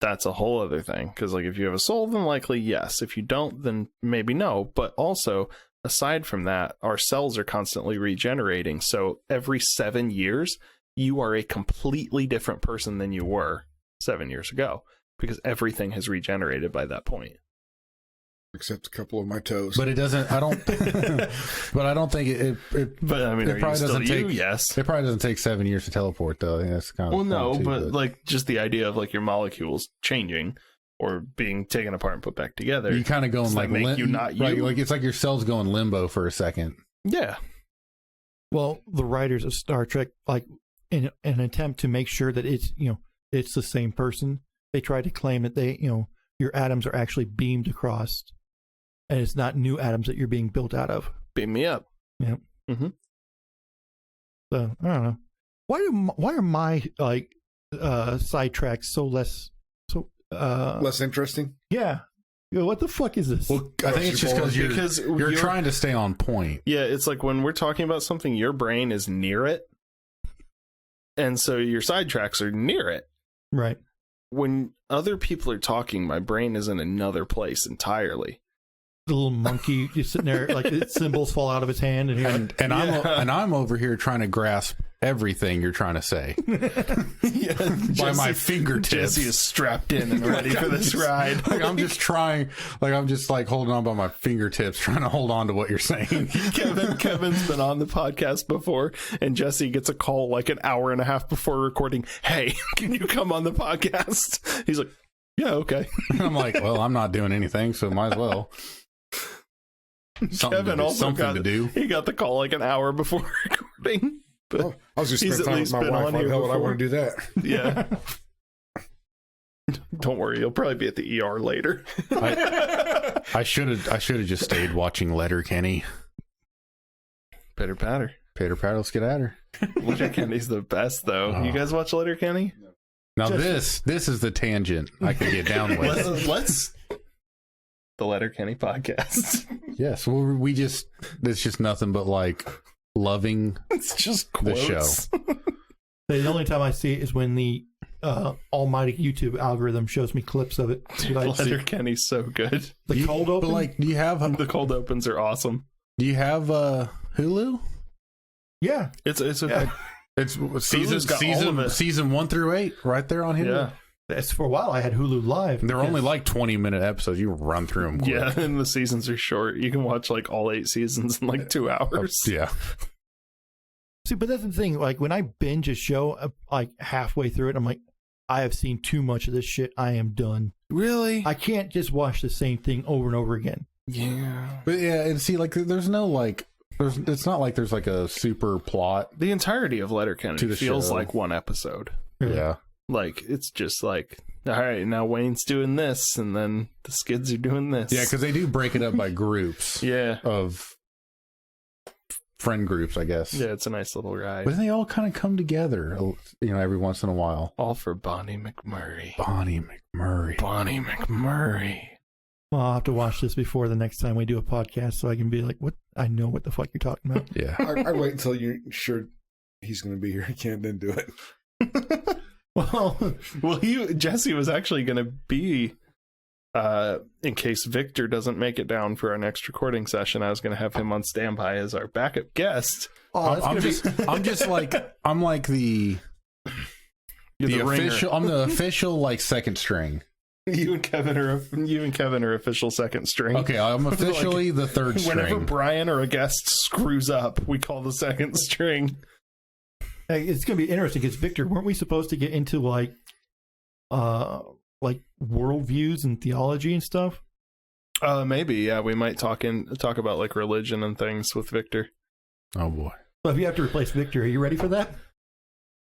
[SPEAKER 2] that's a whole other thing. Because like if you have a soul, then likely yes. If you don't, then maybe no. But also, aside from that, our cells are constantly regenerating. So every 7 years, you are a completely different person than you were 7 years ago, because everything has regenerated by that point.
[SPEAKER 3] Except a couple of my toes.
[SPEAKER 4] But it doesn't. I don't. But I don't think it.
[SPEAKER 2] But I mean,
[SPEAKER 4] it probably doesn't take.
[SPEAKER 2] Yes.
[SPEAKER 4] It probably doesn't take 7 years to teleport, though. I think that's kind of.
[SPEAKER 2] Well, no, but like just the idea of like your molecules changing or being taken apart and put back together.
[SPEAKER 4] You kind of going like
[SPEAKER 2] make you not you.
[SPEAKER 4] Right, like it's like your cells go in limbo for a second.
[SPEAKER 2] Yeah.
[SPEAKER 1] Well, the writers of Star Trek, like in an attempt to make sure that it's it's the same person, they try to claim that they your atoms are actually beamed across, and it's not new atoms that you're being built out of.
[SPEAKER 2] Beam me up.
[SPEAKER 1] Yeah.
[SPEAKER 2] Mm-hmm.
[SPEAKER 1] So I don't know why are my like sidetracks so less
[SPEAKER 3] interesting.
[SPEAKER 1] Yeah. What the fuck is this?
[SPEAKER 4] Well, I think it's just because you're trying to stay on point.
[SPEAKER 2] Yeah, it's like when we're talking about something, your brain is near it, and so your sidetracks are near it.
[SPEAKER 1] Right.
[SPEAKER 2] When other people are talking, my brain is in another place entirely.
[SPEAKER 1] The little monkey just sitting there, like its symbols fall out of its hand, and
[SPEAKER 4] I'm over here trying to grasp everything you're trying to say by my fingertips.
[SPEAKER 2] Jesse is strapped in and ready for this ride.
[SPEAKER 4] Like I'm just holding on by my fingertips, trying to hold on to what you're saying.
[SPEAKER 2] Kevin's been on the podcast before, and Jesse gets a call like an hour and a half before recording. Hey, can you come on the podcast? He's like, yeah, okay.
[SPEAKER 4] I'm like, well, I'm not doing anything, so might as well.
[SPEAKER 2] Kevin also got the call like an hour before recording. But
[SPEAKER 3] I was just spending time with my wife. Why the hell would I want to do that?
[SPEAKER 2] Yeah. Don't worry, you'll probably be at the ER later.
[SPEAKER 4] I should have just stayed watching Letterkenny.
[SPEAKER 2] Pitter patter.
[SPEAKER 4] Pitter patter, let's get at her.
[SPEAKER 2] Letterkenny's the best, though. You guys watch Letterkenny?
[SPEAKER 4] Now this is the tangent I could get down with.
[SPEAKER 2] Let's the Letterkenny podcast.
[SPEAKER 4] Yes, well, it's just nothing but like loving.
[SPEAKER 2] It's just quotes.
[SPEAKER 4] The show.
[SPEAKER 1] The only time I see it is when the almighty YouTube algorithm shows me clips of it.
[SPEAKER 2] Letterkenny's so good.
[SPEAKER 1] The cold open.
[SPEAKER 4] But like, do you have
[SPEAKER 2] the cold opens are awesome.
[SPEAKER 4] Do you have Hulu?
[SPEAKER 1] Yeah,
[SPEAKER 2] it's
[SPEAKER 4] season 1 through 8 right there on Hulu.
[SPEAKER 2] Yeah.
[SPEAKER 1] That's for a while. I had Hulu Live.
[SPEAKER 4] They're only like 20-minute episodes. You run through them quick.
[SPEAKER 2] Yeah, and the seasons are short. You can watch like all 8 seasons in like 2 hours.
[SPEAKER 4] Yeah.
[SPEAKER 1] See, but that's the thing. Like when I binge a show, like halfway through it, I'm like, I have seen too much of this shit. I am done.
[SPEAKER 2] Really?
[SPEAKER 1] I can't just watch the same thing over and over again.
[SPEAKER 2] Yeah.
[SPEAKER 4] But yeah, and see, like, there's no like, it's not like there's like a super plot.
[SPEAKER 2] The entirety of Letterkenny feels
[SPEAKER 4] show.
[SPEAKER 2] Like one episode.
[SPEAKER 4] Yeah.
[SPEAKER 2] Like, it's just like, all right, now Wayne's doing this, and then the Skids are doing this.
[SPEAKER 4] Yeah, because they do break it up by groups.
[SPEAKER 2] Yeah.
[SPEAKER 4] Of friend groups, I guess.
[SPEAKER 2] Yeah, it's a nice little ride.
[SPEAKER 4] But then they all kind of come together, every once in a while.
[SPEAKER 2] All for Bonnie McMurray.
[SPEAKER 4] Bonnie McMurray.
[SPEAKER 1] Well, I'll have to watch this before the next time we do a podcast so I can be like, what? I know what the fuck you're talking about.
[SPEAKER 4] Yeah.
[SPEAKER 3] I wait until you're sure he's going to be here. I can't then do it.
[SPEAKER 2] Well, Jesse was actually going to be, in case Victor doesn't make it down for our next recording session, I was going to have him on standby as our backup guest.
[SPEAKER 1] Oh,
[SPEAKER 4] I'm like the official. I'm the official like second string.
[SPEAKER 2] You and Kevin are official second string.
[SPEAKER 4] Okay, I'm officially the third string.
[SPEAKER 2] Whenever Brian or a guest screws up, we call the second string.
[SPEAKER 1] Hey, it's going to be interesting because Victor, weren't we supposed to get into like worldviews and theology and stuff?
[SPEAKER 2] Maybe, yeah. We might talk about like religion and things with Victor.
[SPEAKER 4] Oh boy!
[SPEAKER 1] So if you have to replace Victor, are you ready for that?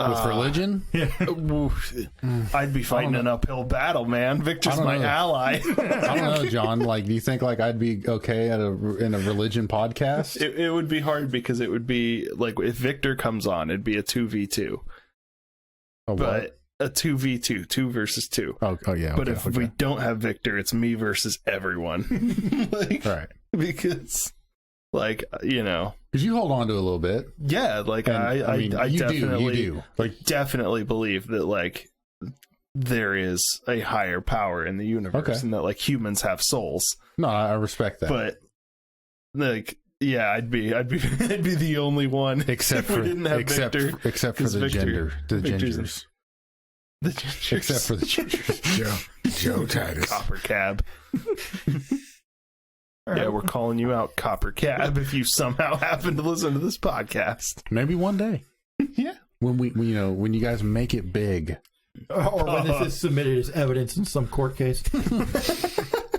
[SPEAKER 4] With religion?
[SPEAKER 1] Yeah.
[SPEAKER 2] I'd be fighting an uphill battle, man. Victor's my ally.
[SPEAKER 4] I don't know, John. Like, do you think like I'd be okay in a religion podcast?
[SPEAKER 2] It would be hard because it would be like if Victor comes on, it'd be a 2v2.
[SPEAKER 4] Oh,
[SPEAKER 2] but a 2v2, 2 versus 2.
[SPEAKER 4] Oh yeah.
[SPEAKER 2] But if we don't have Victor, it's me versus everyone.
[SPEAKER 4] Right.
[SPEAKER 2] Because, like,
[SPEAKER 4] because you hold on to a little bit.
[SPEAKER 2] Yeah, like I definitely believe that like there is a higher power in the universe and that like humans have souls.
[SPEAKER 4] No, I respect that.
[SPEAKER 2] But like, yeah, I'd be the only one
[SPEAKER 4] except
[SPEAKER 2] if
[SPEAKER 4] for
[SPEAKER 2] we didn't have Victor.
[SPEAKER 4] Except for the
[SPEAKER 2] Victor,
[SPEAKER 4] gingers.
[SPEAKER 2] The gingers.
[SPEAKER 4] Except for the gingers.
[SPEAKER 3] Joe Titus.
[SPEAKER 2] Copper Cab. Yeah, we're calling you out, Copper Cab, if you somehow happen to listen to this podcast.
[SPEAKER 4] Maybe one day.
[SPEAKER 2] Yeah.
[SPEAKER 4] When when you guys make it big.
[SPEAKER 1] Or when this is submitted as evidence in some court case.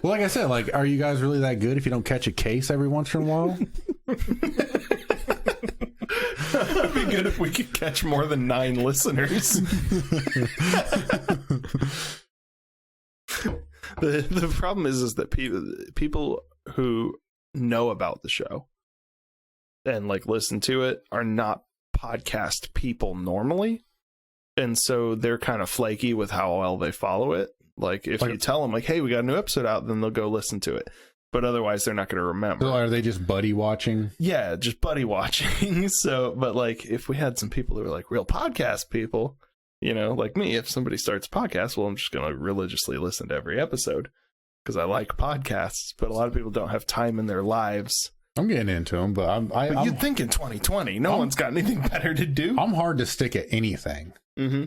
[SPEAKER 4] Well, like I said, like, are you guys really that good if you don't catch a case every once in a while?
[SPEAKER 2] It'd be good if we could catch more than 9 listeners. The problem is that people who know about the show and like listen to it are not podcast people normally, and so they're kind of flaky with how well they follow it. Like if you tell them like, hey, we got a new episode out, then they'll go listen to it, but otherwise they're not going to remember.
[SPEAKER 4] So are they just buddy watching?
[SPEAKER 2] Yeah, just buddy watching. So but like if we had some people who were like real podcast people, you know, like me, if somebody starts a podcast, well, I'm just going to religiously listen to every episode because I like podcasts, but a lot of people don't have time in their lives.
[SPEAKER 4] I'm getting into them, but
[SPEAKER 2] But you'd think in 2020, no one's got anything better to do.
[SPEAKER 4] I'm hard to stick at anything.
[SPEAKER 2] Mm-hmm.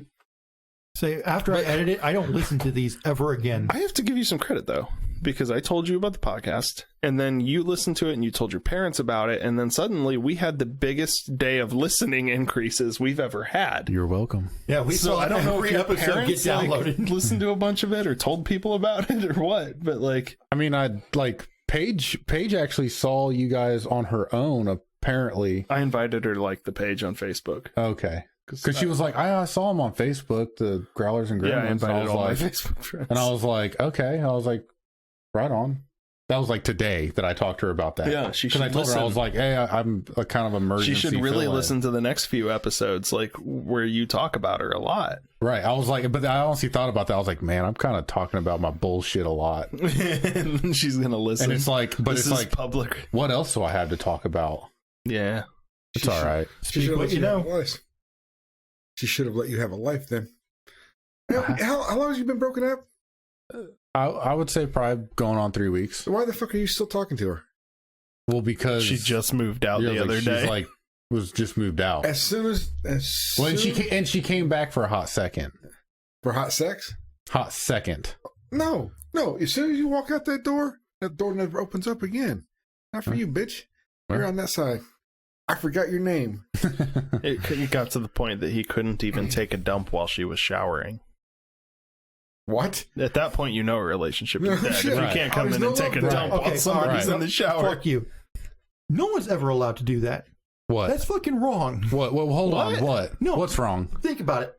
[SPEAKER 1] So after I edit it, I don't listen to these ever again.
[SPEAKER 2] I have to give you some credit, though, because I told you about the podcast, and then you listened to it, and you told your parents about it, and then suddenly we had the biggest day of listening increases we've ever had.
[SPEAKER 4] You're welcome.
[SPEAKER 1] Yeah, we
[SPEAKER 2] So
[SPEAKER 1] saw
[SPEAKER 2] I don't know
[SPEAKER 1] every
[SPEAKER 2] if your
[SPEAKER 1] episode
[SPEAKER 2] parents
[SPEAKER 1] get downloaded.
[SPEAKER 2] like, listened to a bunch of it or told people about it or what, but like...
[SPEAKER 4] I mean, Paige actually saw you guys on her own, apparently.
[SPEAKER 2] I invited her to like the page on Facebook.
[SPEAKER 4] Okay. Because she was like, I saw him on Facebook, the Growlers and Gremlins.
[SPEAKER 2] Yeah, I invited all my
[SPEAKER 4] like,
[SPEAKER 2] Facebook friends.
[SPEAKER 4] and I was like, okay. I was like, right on. That was like today that I talked to her about that.
[SPEAKER 2] Yeah, she should
[SPEAKER 4] Because I told
[SPEAKER 2] listen.
[SPEAKER 4] her, I was like, hey, I'm a kind of emergency
[SPEAKER 2] She should really
[SPEAKER 4] fill-in.
[SPEAKER 2] listen to the next few episodes, like where you talk about her a lot.
[SPEAKER 4] Right. I was like, but I honestly thought about that. I was like, man, I'm kind of talking about my bullshit a lot.
[SPEAKER 2] And she's going to listen.
[SPEAKER 4] And it's like, but
[SPEAKER 2] This
[SPEAKER 4] it's
[SPEAKER 2] is
[SPEAKER 4] like,
[SPEAKER 2] public.
[SPEAKER 4] what else do I have to talk about?
[SPEAKER 2] Yeah.
[SPEAKER 4] It's all right.
[SPEAKER 3] She should have let you have a life. She should have let you have a life then. How long have you been broken up?
[SPEAKER 4] I would say probably going on 3 weeks.
[SPEAKER 3] So why the fuck are you still talking to her?
[SPEAKER 4] Well, because
[SPEAKER 2] She just moved out
[SPEAKER 4] yeah,
[SPEAKER 2] the other
[SPEAKER 4] she's
[SPEAKER 2] day.
[SPEAKER 4] like was just moved out.
[SPEAKER 3] As soon as
[SPEAKER 4] Well, she came back for a hot second.
[SPEAKER 3] for hot sex?
[SPEAKER 4] Hot second.
[SPEAKER 3] No. As soon as you walk out that door never opens up again. Not for you, bitch. You're on that side. I forgot your name.
[SPEAKER 2] It got to the point that he couldn't even take a dump while she was showering.
[SPEAKER 3] What?
[SPEAKER 2] At that point, you know a relationship is dead.
[SPEAKER 3] Shit.
[SPEAKER 2] If you
[SPEAKER 4] Right.
[SPEAKER 2] can't come
[SPEAKER 3] There's
[SPEAKER 2] in
[SPEAKER 3] no
[SPEAKER 2] and take a
[SPEAKER 3] love
[SPEAKER 2] dump
[SPEAKER 3] there.
[SPEAKER 2] while somebody's
[SPEAKER 4] right.
[SPEAKER 2] in the shower.
[SPEAKER 1] Fuck you. No one's ever allowed to do that.
[SPEAKER 4] What?
[SPEAKER 1] That's fucking wrong.
[SPEAKER 4] What? Well, hold
[SPEAKER 2] What?
[SPEAKER 4] on. What?
[SPEAKER 1] No.
[SPEAKER 4] What's wrong?
[SPEAKER 1] Think about it.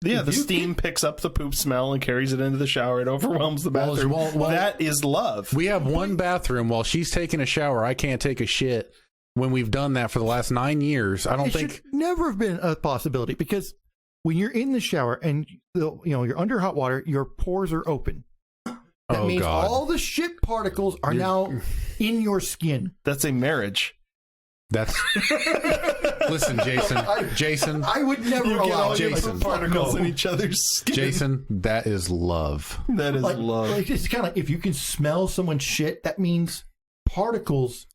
[SPEAKER 2] Yeah,
[SPEAKER 1] If
[SPEAKER 2] the
[SPEAKER 1] you
[SPEAKER 2] steam picks up the poop smell and carries it into the shower. It overwhelms the bathroom.
[SPEAKER 4] well,
[SPEAKER 2] that is love.
[SPEAKER 4] We have one bathroom while she's taking a shower. I can't take a shit. When we've done that for the last 9 years, I don't
[SPEAKER 1] It
[SPEAKER 4] think.
[SPEAKER 1] should never have been a possibility because when you're in the shower and you're under hot water, your pores are open. That
[SPEAKER 4] Oh,
[SPEAKER 1] means
[SPEAKER 4] God.
[SPEAKER 1] all the shit particles are now in your skin.
[SPEAKER 2] That's a marriage.
[SPEAKER 4] That's. Listen, Jason.
[SPEAKER 1] I would never allow
[SPEAKER 4] Jason.
[SPEAKER 2] Particles in each other's skin.
[SPEAKER 4] Jason, that is love.
[SPEAKER 2] That is love.
[SPEAKER 1] Like, it's kind of like if you can smell someone's shit, that means particles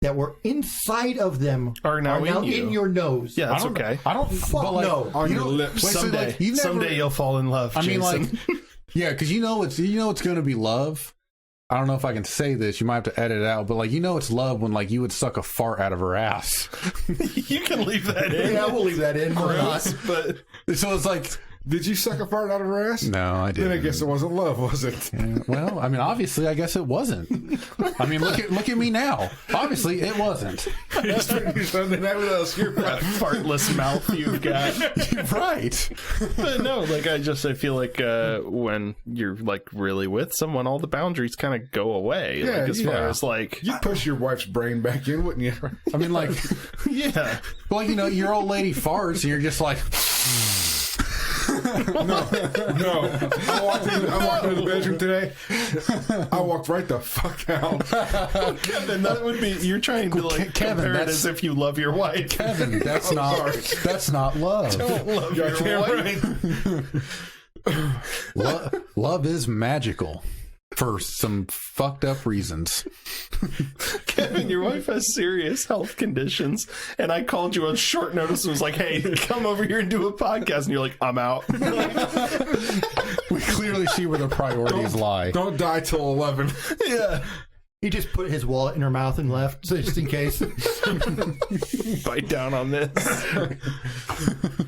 [SPEAKER 1] that were inside of them
[SPEAKER 2] Are now in you.
[SPEAKER 1] in your nose.
[SPEAKER 2] Yeah, that's okay.
[SPEAKER 4] I don't.
[SPEAKER 1] Fuck
[SPEAKER 4] but like,
[SPEAKER 1] no.
[SPEAKER 3] On
[SPEAKER 4] you
[SPEAKER 3] your
[SPEAKER 4] know-
[SPEAKER 3] lips.
[SPEAKER 4] wait, so,
[SPEAKER 2] Someday,
[SPEAKER 4] like, you've never-
[SPEAKER 2] someday you'll fall in love.
[SPEAKER 4] I mean,
[SPEAKER 2] Jason.
[SPEAKER 4] like, yeah, because it's going to be love. I don't know if I can say this. You might have to edit it out, but like, it's love when like you would suck a fart out of her ass.
[SPEAKER 2] you can leave that in.
[SPEAKER 1] Yeah, we'll leave that in. Why not?
[SPEAKER 2] Gross, but
[SPEAKER 4] So it's like,
[SPEAKER 3] Did you suck a fart out of her ass?
[SPEAKER 4] no, I didn't.
[SPEAKER 3] Then I guess it wasn't love, was it?
[SPEAKER 4] Yeah, well, I mean, obviously, I guess it wasn't. I mean, look at me now. Obviously, it wasn't.
[SPEAKER 3] You're spending that with us. You're
[SPEAKER 2] that fartless mouth you've got.
[SPEAKER 4] Right.
[SPEAKER 2] But no, like I feel like when you're like really with someone, all the boundaries kind of go away.
[SPEAKER 3] Yeah,
[SPEAKER 2] like as far
[SPEAKER 3] yeah.
[SPEAKER 2] as like,
[SPEAKER 3] You'd push your wife's brain back in, wouldn't you?
[SPEAKER 4] I mean, like,
[SPEAKER 2] yeah,
[SPEAKER 4] well, your old lady farts, and you're just like,
[SPEAKER 3] No. I walked into the bedroom today. I walked right the fuck out.
[SPEAKER 2] Kevin, that would be you're trying to like
[SPEAKER 4] Kevin,
[SPEAKER 2] compare it
[SPEAKER 4] that's-
[SPEAKER 2] as if you love your wife.
[SPEAKER 4] Kevin, that's
[SPEAKER 3] I'm
[SPEAKER 4] not
[SPEAKER 3] sorry.
[SPEAKER 4] that's not love.
[SPEAKER 2] Don't love
[SPEAKER 3] You're
[SPEAKER 2] your
[SPEAKER 3] damn
[SPEAKER 2] wife.
[SPEAKER 3] right.
[SPEAKER 4] Love is magical for some fucked up reasons.
[SPEAKER 2] Kevin, your wife has serious health conditions, and I called you on short notice and was like, hey, come over here and do a podcast. And you're like, I'm out.
[SPEAKER 4] We clearly see where the priorities lie.
[SPEAKER 3] Don't die till 11.
[SPEAKER 2] Yeah.
[SPEAKER 1] He just put his wallet in her mouth and left, just in case.
[SPEAKER 2] Bite down on this.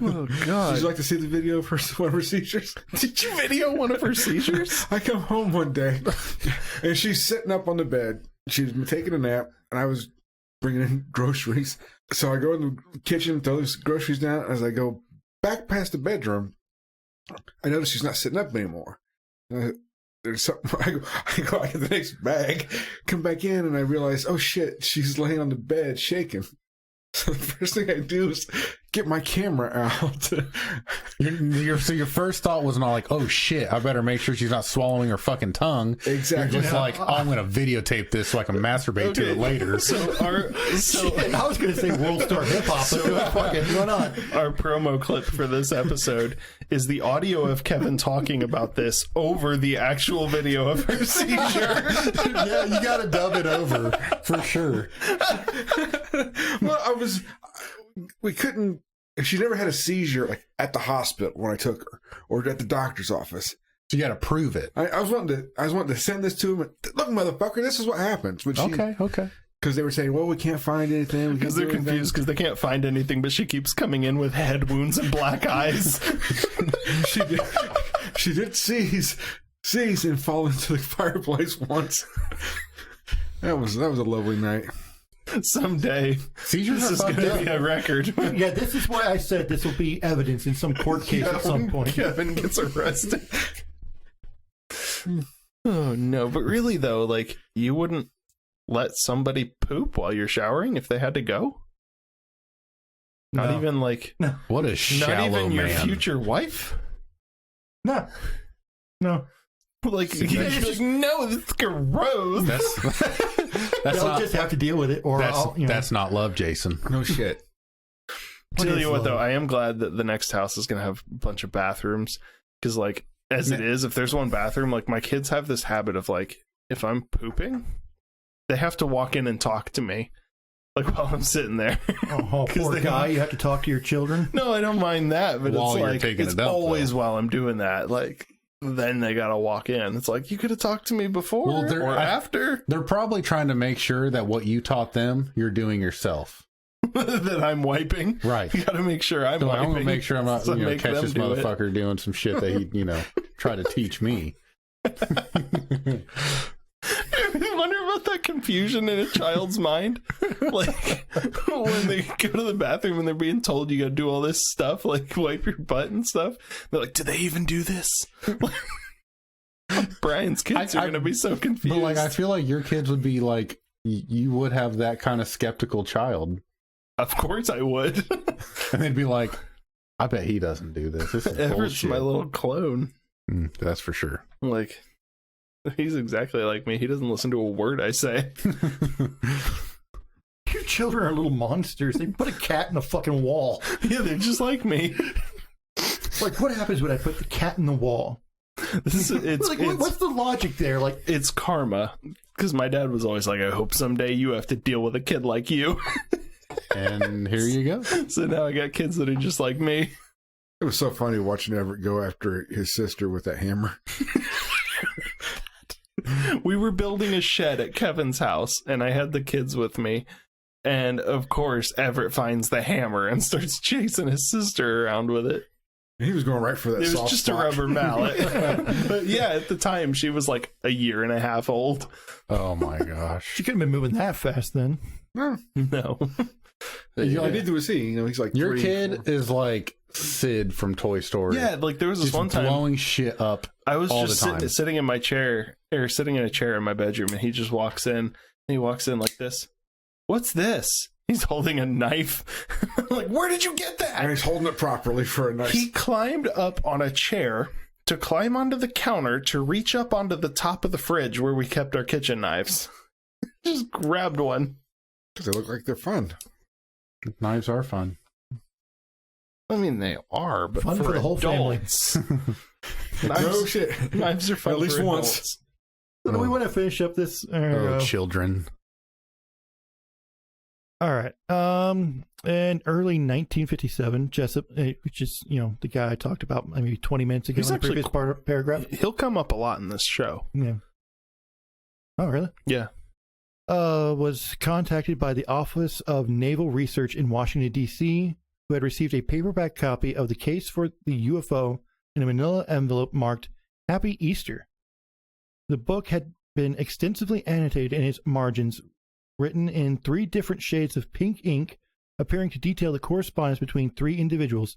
[SPEAKER 2] Oh, God.
[SPEAKER 3] Would you like to see the video of one of her seizures?
[SPEAKER 2] Did you video one of her seizures?
[SPEAKER 3] I come home one day, and she's sitting up on the bed. She's been taking a nap, and I was bringing in groceries. So I go in the kitchen, throw those groceries down. As I go back past the bedroom, I notice she's not sitting up anymore. There's something. I go get the next bag, come back in, and I realize, oh shit, she's laying on the bed shaking. So the first thing I do is get my camera out.
[SPEAKER 4] So your first thought was not like, oh shit, I better make sure she's not swallowing her fucking tongue.
[SPEAKER 3] Exactly.
[SPEAKER 4] You're just like, oh, I'm going to videotape this so I can masturbate to it later.
[SPEAKER 2] So
[SPEAKER 1] I was going to say World Star Hip Hop, but fucking going on.
[SPEAKER 2] Our promo clip for this episode is the audio of Kevin talking about this over the actual video of her seizure.
[SPEAKER 4] Yeah, you got to dub it over for sure.
[SPEAKER 3] Well, we couldn't. She never had a seizure like at the hospital when I took her, or at the doctor's office.
[SPEAKER 4] So you got to prove it.
[SPEAKER 3] I was wanting to send this to him. Look, motherfucker, this is what happens.
[SPEAKER 4] Okay.
[SPEAKER 3] Because they were saying, well, we can't find anything.
[SPEAKER 2] Because they're confused because they can't find anything, but she keeps coming in with head wounds and black eyes.
[SPEAKER 3] She did seize and fall into the fireplace once. That was a lovely night.
[SPEAKER 2] Someday,
[SPEAKER 4] seizures
[SPEAKER 2] this is going to be a record.
[SPEAKER 1] Yeah, this is why I said this will be evidence in some court case at some point.
[SPEAKER 2] Kevin gets arrested. Oh, no. But really, though, like, you wouldn't let somebody poop while you're showering if they had to go? Not even, like...
[SPEAKER 1] No.
[SPEAKER 4] What a shallow
[SPEAKER 2] Not even your
[SPEAKER 4] man.
[SPEAKER 2] future wife?
[SPEAKER 1] No.
[SPEAKER 2] Like, you're like, no, this is gross.
[SPEAKER 4] That's
[SPEAKER 1] They'll
[SPEAKER 4] not,
[SPEAKER 1] just have to deal with it, or
[SPEAKER 4] that's not love, Jason.
[SPEAKER 3] No shit.
[SPEAKER 2] Tell you what, though, I am glad that the next house is going to have a bunch of bathrooms. Because, like, as it is, if there's one bathroom, like, my kids have this habit of, like, if I'm pooping, they have to walk in and talk to me. Like, while I'm sitting there.
[SPEAKER 1] Oh, poor guy, you have to talk to your children?
[SPEAKER 2] No, I don't mind that, but
[SPEAKER 4] While
[SPEAKER 2] it's
[SPEAKER 4] you're
[SPEAKER 2] like,
[SPEAKER 4] taking
[SPEAKER 2] it's
[SPEAKER 4] a dump,
[SPEAKER 2] always
[SPEAKER 4] though.
[SPEAKER 2] while I'm doing that. Like, then they gotta walk in. It's like, you could have talked to me before or after.
[SPEAKER 4] They're probably trying to make sure that what you taught them, you're doing yourself.
[SPEAKER 2] That I'm wiping.
[SPEAKER 4] Right.
[SPEAKER 2] You gotta make sure I'm
[SPEAKER 4] So
[SPEAKER 2] wiping.
[SPEAKER 4] I'm going to make sure I'm not,
[SPEAKER 2] So make
[SPEAKER 4] catch
[SPEAKER 2] them
[SPEAKER 4] this
[SPEAKER 2] do it.
[SPEAKER 4] motherfucker doing some shit that he, tried to teach me.
[SPEAKER 2] I wonder about that confusion in a child's mind. Like, when they go to the bathroom and they're being told you gotta do all this stuff, like wipe your butt and stuff. They're like, do they even do this? Brian's kids are gonna be so confused.
[SPEAKER 4] But, like, I feel like your kids would be like, you would have that kind of skeptical child.
[SPEAKER 2] Of course I would.
[SPEAKER 4] And they'd be like, I bet he doesn't do this. This is
[SPEAKER 2] Everett's
[SPEAKER 4] bullshit.
[SPEAKER 2] my little clone.
[SPEAKER 4] That's for sure.
[SPEAKER 2] Like, he's exactly like me. He doesn't listen to a word I say.
[SPEAKER 1] Your children are little monsters. They put a cat in a fucking wall.
[SPEAKER 2] Yeah, they're just like me.
[SPEAKER 1] Like, what happens when I put the cat in the wall?
[SPEAKER 2] It's
[SPEAKER 1] What's the logic there? Like,
[SPEAKER 2] it's karma. Because my dad was always like, I hope someday you have to deal with a kid like you.
[SPEAKER 4] And here you go.
[SPEAKER 2] So now I got kids that are just like me.
[SPEAKER 3] It was so funny watching Everett go after his sister with that hammer.
[SPEAKER 2] We were building a shed at Kevin's house, and I had the kids with me. And, of course, Everett finds the hammer and starts chasing his sister around with it.
[SPEAKER 3] He was going right for that
[SPEAKER 2] It was
[SPEAKER 3] soft
[SPEAKER 2] just
[SPEAKER 3] spot.
[SPEAKER 2] a rubber mallet. But yeah, at the time, she was like a year and a half old.
[SPEAKER 4] Oh my gosh.
[SPEAKER 1] she couldn't have been moving that fast then.
[SPEAKER 3] No.
[SPEAKER 2] No.
[SPEAKER 3] Neither was he. He's like
[SPEAKER 4] Your
[SPEAKER 3] 3,
[SPEAKER 4] kid
[SPEAKER 3] 4.
[SPEAKER 4] is like Sid from Toy Story.
[SPEAKER 2] Yeah, like there was this
[SPEAKER 4] just
[SPEAKER 2] one time
[SPEAKER 4] blowing shit up.
[SPEAKER 2] I was
[SPEAKER 4] all
[SPEAKER 2] just
[SPEAKER 4] the time.
[SPEAKER 2] sitting in my chair, or sitting in a chair in my bedroom, and he just walks in, and he walks in like this. What's this? He's holding a knife. I'm like, where did you get that?
[SPEAKER 3] And he's holding it properly for a nice...
[SPEAKER 2] He climbed up on a chair to climb onto the counter to reach up onto the top of the fridge where we kept our kitchen knives. Just grabbed one.
[SPEAKER 3] They look like they're fun.
[SPEAKER 4] Knives are fun.
[SPEAKER 2] I mean, they are, but
[SPEAKER 1] Fun for the whole family.
[SPEAKER 2] adults.
[SPEAKER 3] No shit.
[SPEAKER 2] Knives are fun
[SPEAKER 3] At least
[SPEAKER 2] for
[SPEAKER 3] once.
[SPEAKER 2] adults.
[SPEAKER 1] So do we want to finish up this?
[SPEAKER 4] Children.
[SPEAKER 1] All right. In early 1957, Jessup, which is, the guy I talked about maybe 20 minutes ago
[SPEAKER 2] He's
[SPEAKER 1] in the
[SPEAKER 2] actually
[SPEAKER 1] previous paragraph.
[SPEAKER 2] He'll come up a lot in this show.
[SPEAKER 1] Yeah. Oh, really?
[SPEAKER 2] Yeah.
[SPEAKER 1] Was contacted by the Office of Naval Research in Washington, D.C., who had received a paperback copy of the case for the UFO in a manila envelope marked Happy Easter. The book had been extensively annotated in its margins, written in 3 different shades of pink ink, appearing to detail the correspondence between 3 individuals.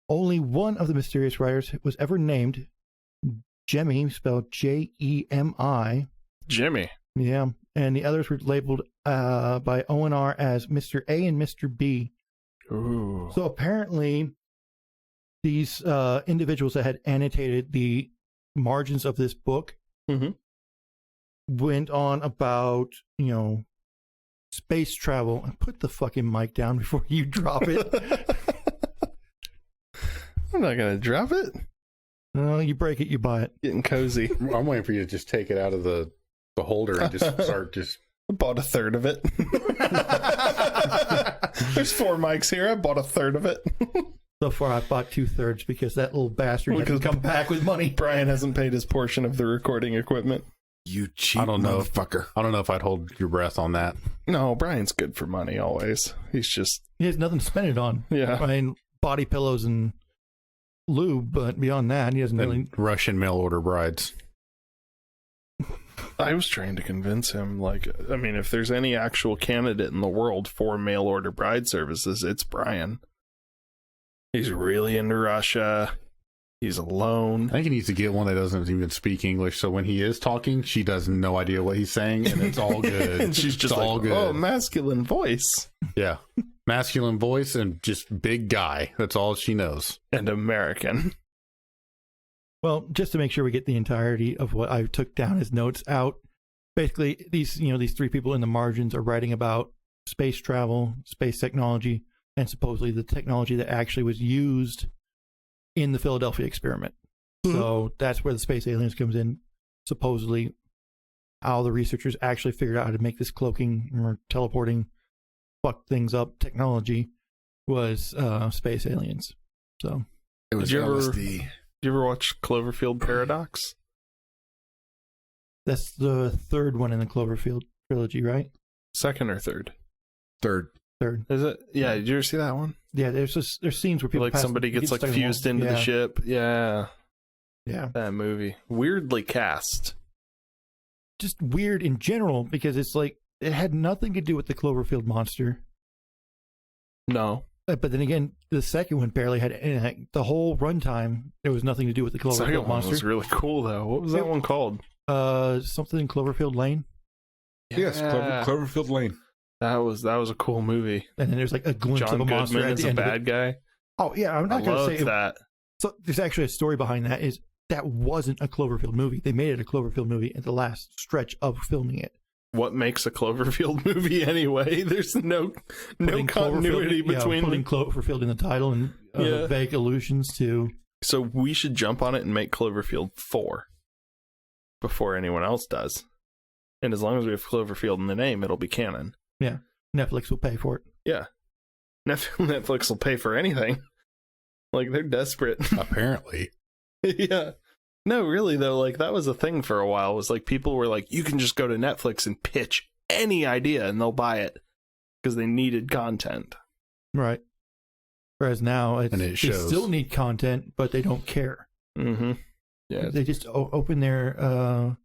[SPEAKER 1] Only one of the mysterious writers was ever named, Jemmy, spelled Jemi.
[SPEAKER 2] Jimmy.
[SPEAKER 1] Yeah, and the others were labeled by ONR as Mr. A and Mr. B.
[SPEAKER 2] Ooh.
[SPEAKER 1] So apparently, these individuals that had annotated the margins of this book went on about, space travel. And put the fucking mic down before you drop it.
[SPEAKER 2] I'm not going to drop it.
[SPEAKER 1] You break it, you buy it.
[SPEAKER 2] Getting cozy.
[SPEAKER 4] I'm waiting for you to just take it out of the holder and just start just...
[SPEAKER 2] I bought a third of it. There's 4 mics here. I bought a third of it.
[SPEAKER 1] So far, I bought 2/3 because that little bastard hasn't come back with money.
[SPEAKER 2] Brian hasn't paid his portion of the recording equipment.
[SPEAKER 3] You cheap
[SPEAKER 4] I don't know.
[SPEAKER 3] motherfucker.
[SPEAKER 4] I don't know if I'd hold your breath on that.
[SPEAKER 2] No, Brian's good for money always. He's just...
[SPEAKER 1] He has nothing to spend it on.
[SPEAKER 2] Yeah.
[SPEAKER 1] I mean, body pillows and lube, but beyond that, he doesn't really...
[SPEAKER 4] And Russian mail order brides.
[SPEAKER 2] I was trying to convince him, if there's any actual candidate in the world for mail order bride services, it's Brian. He's really into Russia. He's alone.
[SPEAKER 4] I think he needs to get one that doesn't even speak English, so when he is talking, she does no idea what he's saying, and it's all good.
[SPEAKER 2] And she's just
[SPEAKER 4] it's all good.
[SPEAKER 2] Oh, masculine voice.
[SPEAKER 4] Yeah. Masculine voice and just big guy. That's all she knows.
[SPEAKER 2] And American.
[SPEAKER 1] Well, just to make sure we get the entirety of what I took down as notes out, basically these 3 people in the margins are writing about space travel, space technology, and supposedly the technology that actually was used in the Philadelphia experiment. So that's where the space aliens comes in. Supposedly, how the researchers actually figured out how to make this cloaking or teleporting fuck things up technology was space aliens. So
[SPEAKER 3] It was
[SPEAKER 2] Did you ever-
[SPEAKER 3] LSD.
[SPEAKER 2] Did you ever watch Cloverfield Paradox?
[SPEAKER 1] that's the 3rd one in the Cloverfield trilogy, right?
[SPEAKER 2] 2nd or 3rd?
[SPEAKER 3] 3rd.
[SPEAKER 1] 3rd.
[SPEAKER 2] Is it? Yeah, did you ever see that one?
[SPEAKER 1] Yeah, there's scenes where people pass,
[SPEAKER 2] somebody gets
[SPEAKER 1] stuck in the
[SPEAKER 2] fused
[SPEAKER 1] wall.
[SPEAKER 2] into the ship. Yeah,
[SPEAKER 1] Yeah.
[SPEAKER 2] that movie. Weirdly cast.
[SPEAKER 1] Just weird in general because it's like it had nothing to do with the Cloverfield monster.
[SPEAKER 2] No.
[SPEAKER 1] But then again, the second one barely had the whole runtime. There was nothing to do with the
[SPEAKER 2] The second
[SPEAKER 1] Cloverfield
[SPEAKER 2] one
[SPEAKER 1] monster.
[SPEAKER 2] was really cool, though. What was that one called?
[SPEAKER 1] Something in Cloverfield Lane,
[SPEAKER 3] Yes, Cloverfield Lane.
[SPEAKER 2] That was a cool movie.
[SPEAKER 1] and then there's like a glimpse
[SPEAKER 2] John
[SPEAKER 1] of a monster
[SPEAKER 2] Goodman
[SPEAKER 1] at
[SPEAKER 2] is
[SPEAKER 1] the
[SPEAKER 2] a
[SPEAKER 1] end of it.
[SPEAKER 2] bad guy.
[SPEAKER 1] Oh yeah, I'm not
[SPEAKER 2] I
[SPEAKER 1] going to
[SPEAKER 2] loved
[SPEAKER 1] say
[SPEAKER 2] that.
[SPEAKER 1] So there's actually a story behind that. Is that wasn't a Cloverfield movie? They made it a Cloverfield movie at the last stretch of filming it.
[SPEAKER 2] What makes a Cloverfield movie anyway? There's no
[SPEAKER 1] Putting
[SPEAKER 2] continuity
[SPEAKER 1] Cloverfield-
[SPEAKER 2] between
[SPEAKER 1] putting
[SPEAKER 2] them.
[SPEAKER 1] Cloverfield in the title and vague allusions to.
[SPEAKER 2] So we should jump on it and make Cloverfield 4 before anyone else does. And as long as we have Cloverfield in the name, it'll be canon.
[SPEAKER 1] Yeah, Netflix will pay for it.
[SPEAKER 2] Yeah. Netflix will pay for anything. Like, they're desperate.
[SPEAKER 4] Apparently.
[SPEAKER 2] Yeah. No, really, though, that was a thing for a while. Was people were like, you can just go to Netflix and pitch any idea and they'll buy it because they needed content.
[SPEAKER 1] Right. Whereas now
[SPEAKER 4] And it
[SPEAKER 1] they
[SPEAKER 4] shows.
[SPEAKER 1] still need content, but they don't care.
[SPEAKER 2] Mm-hmm. Yeah.
[SPEAKER 1] They just open their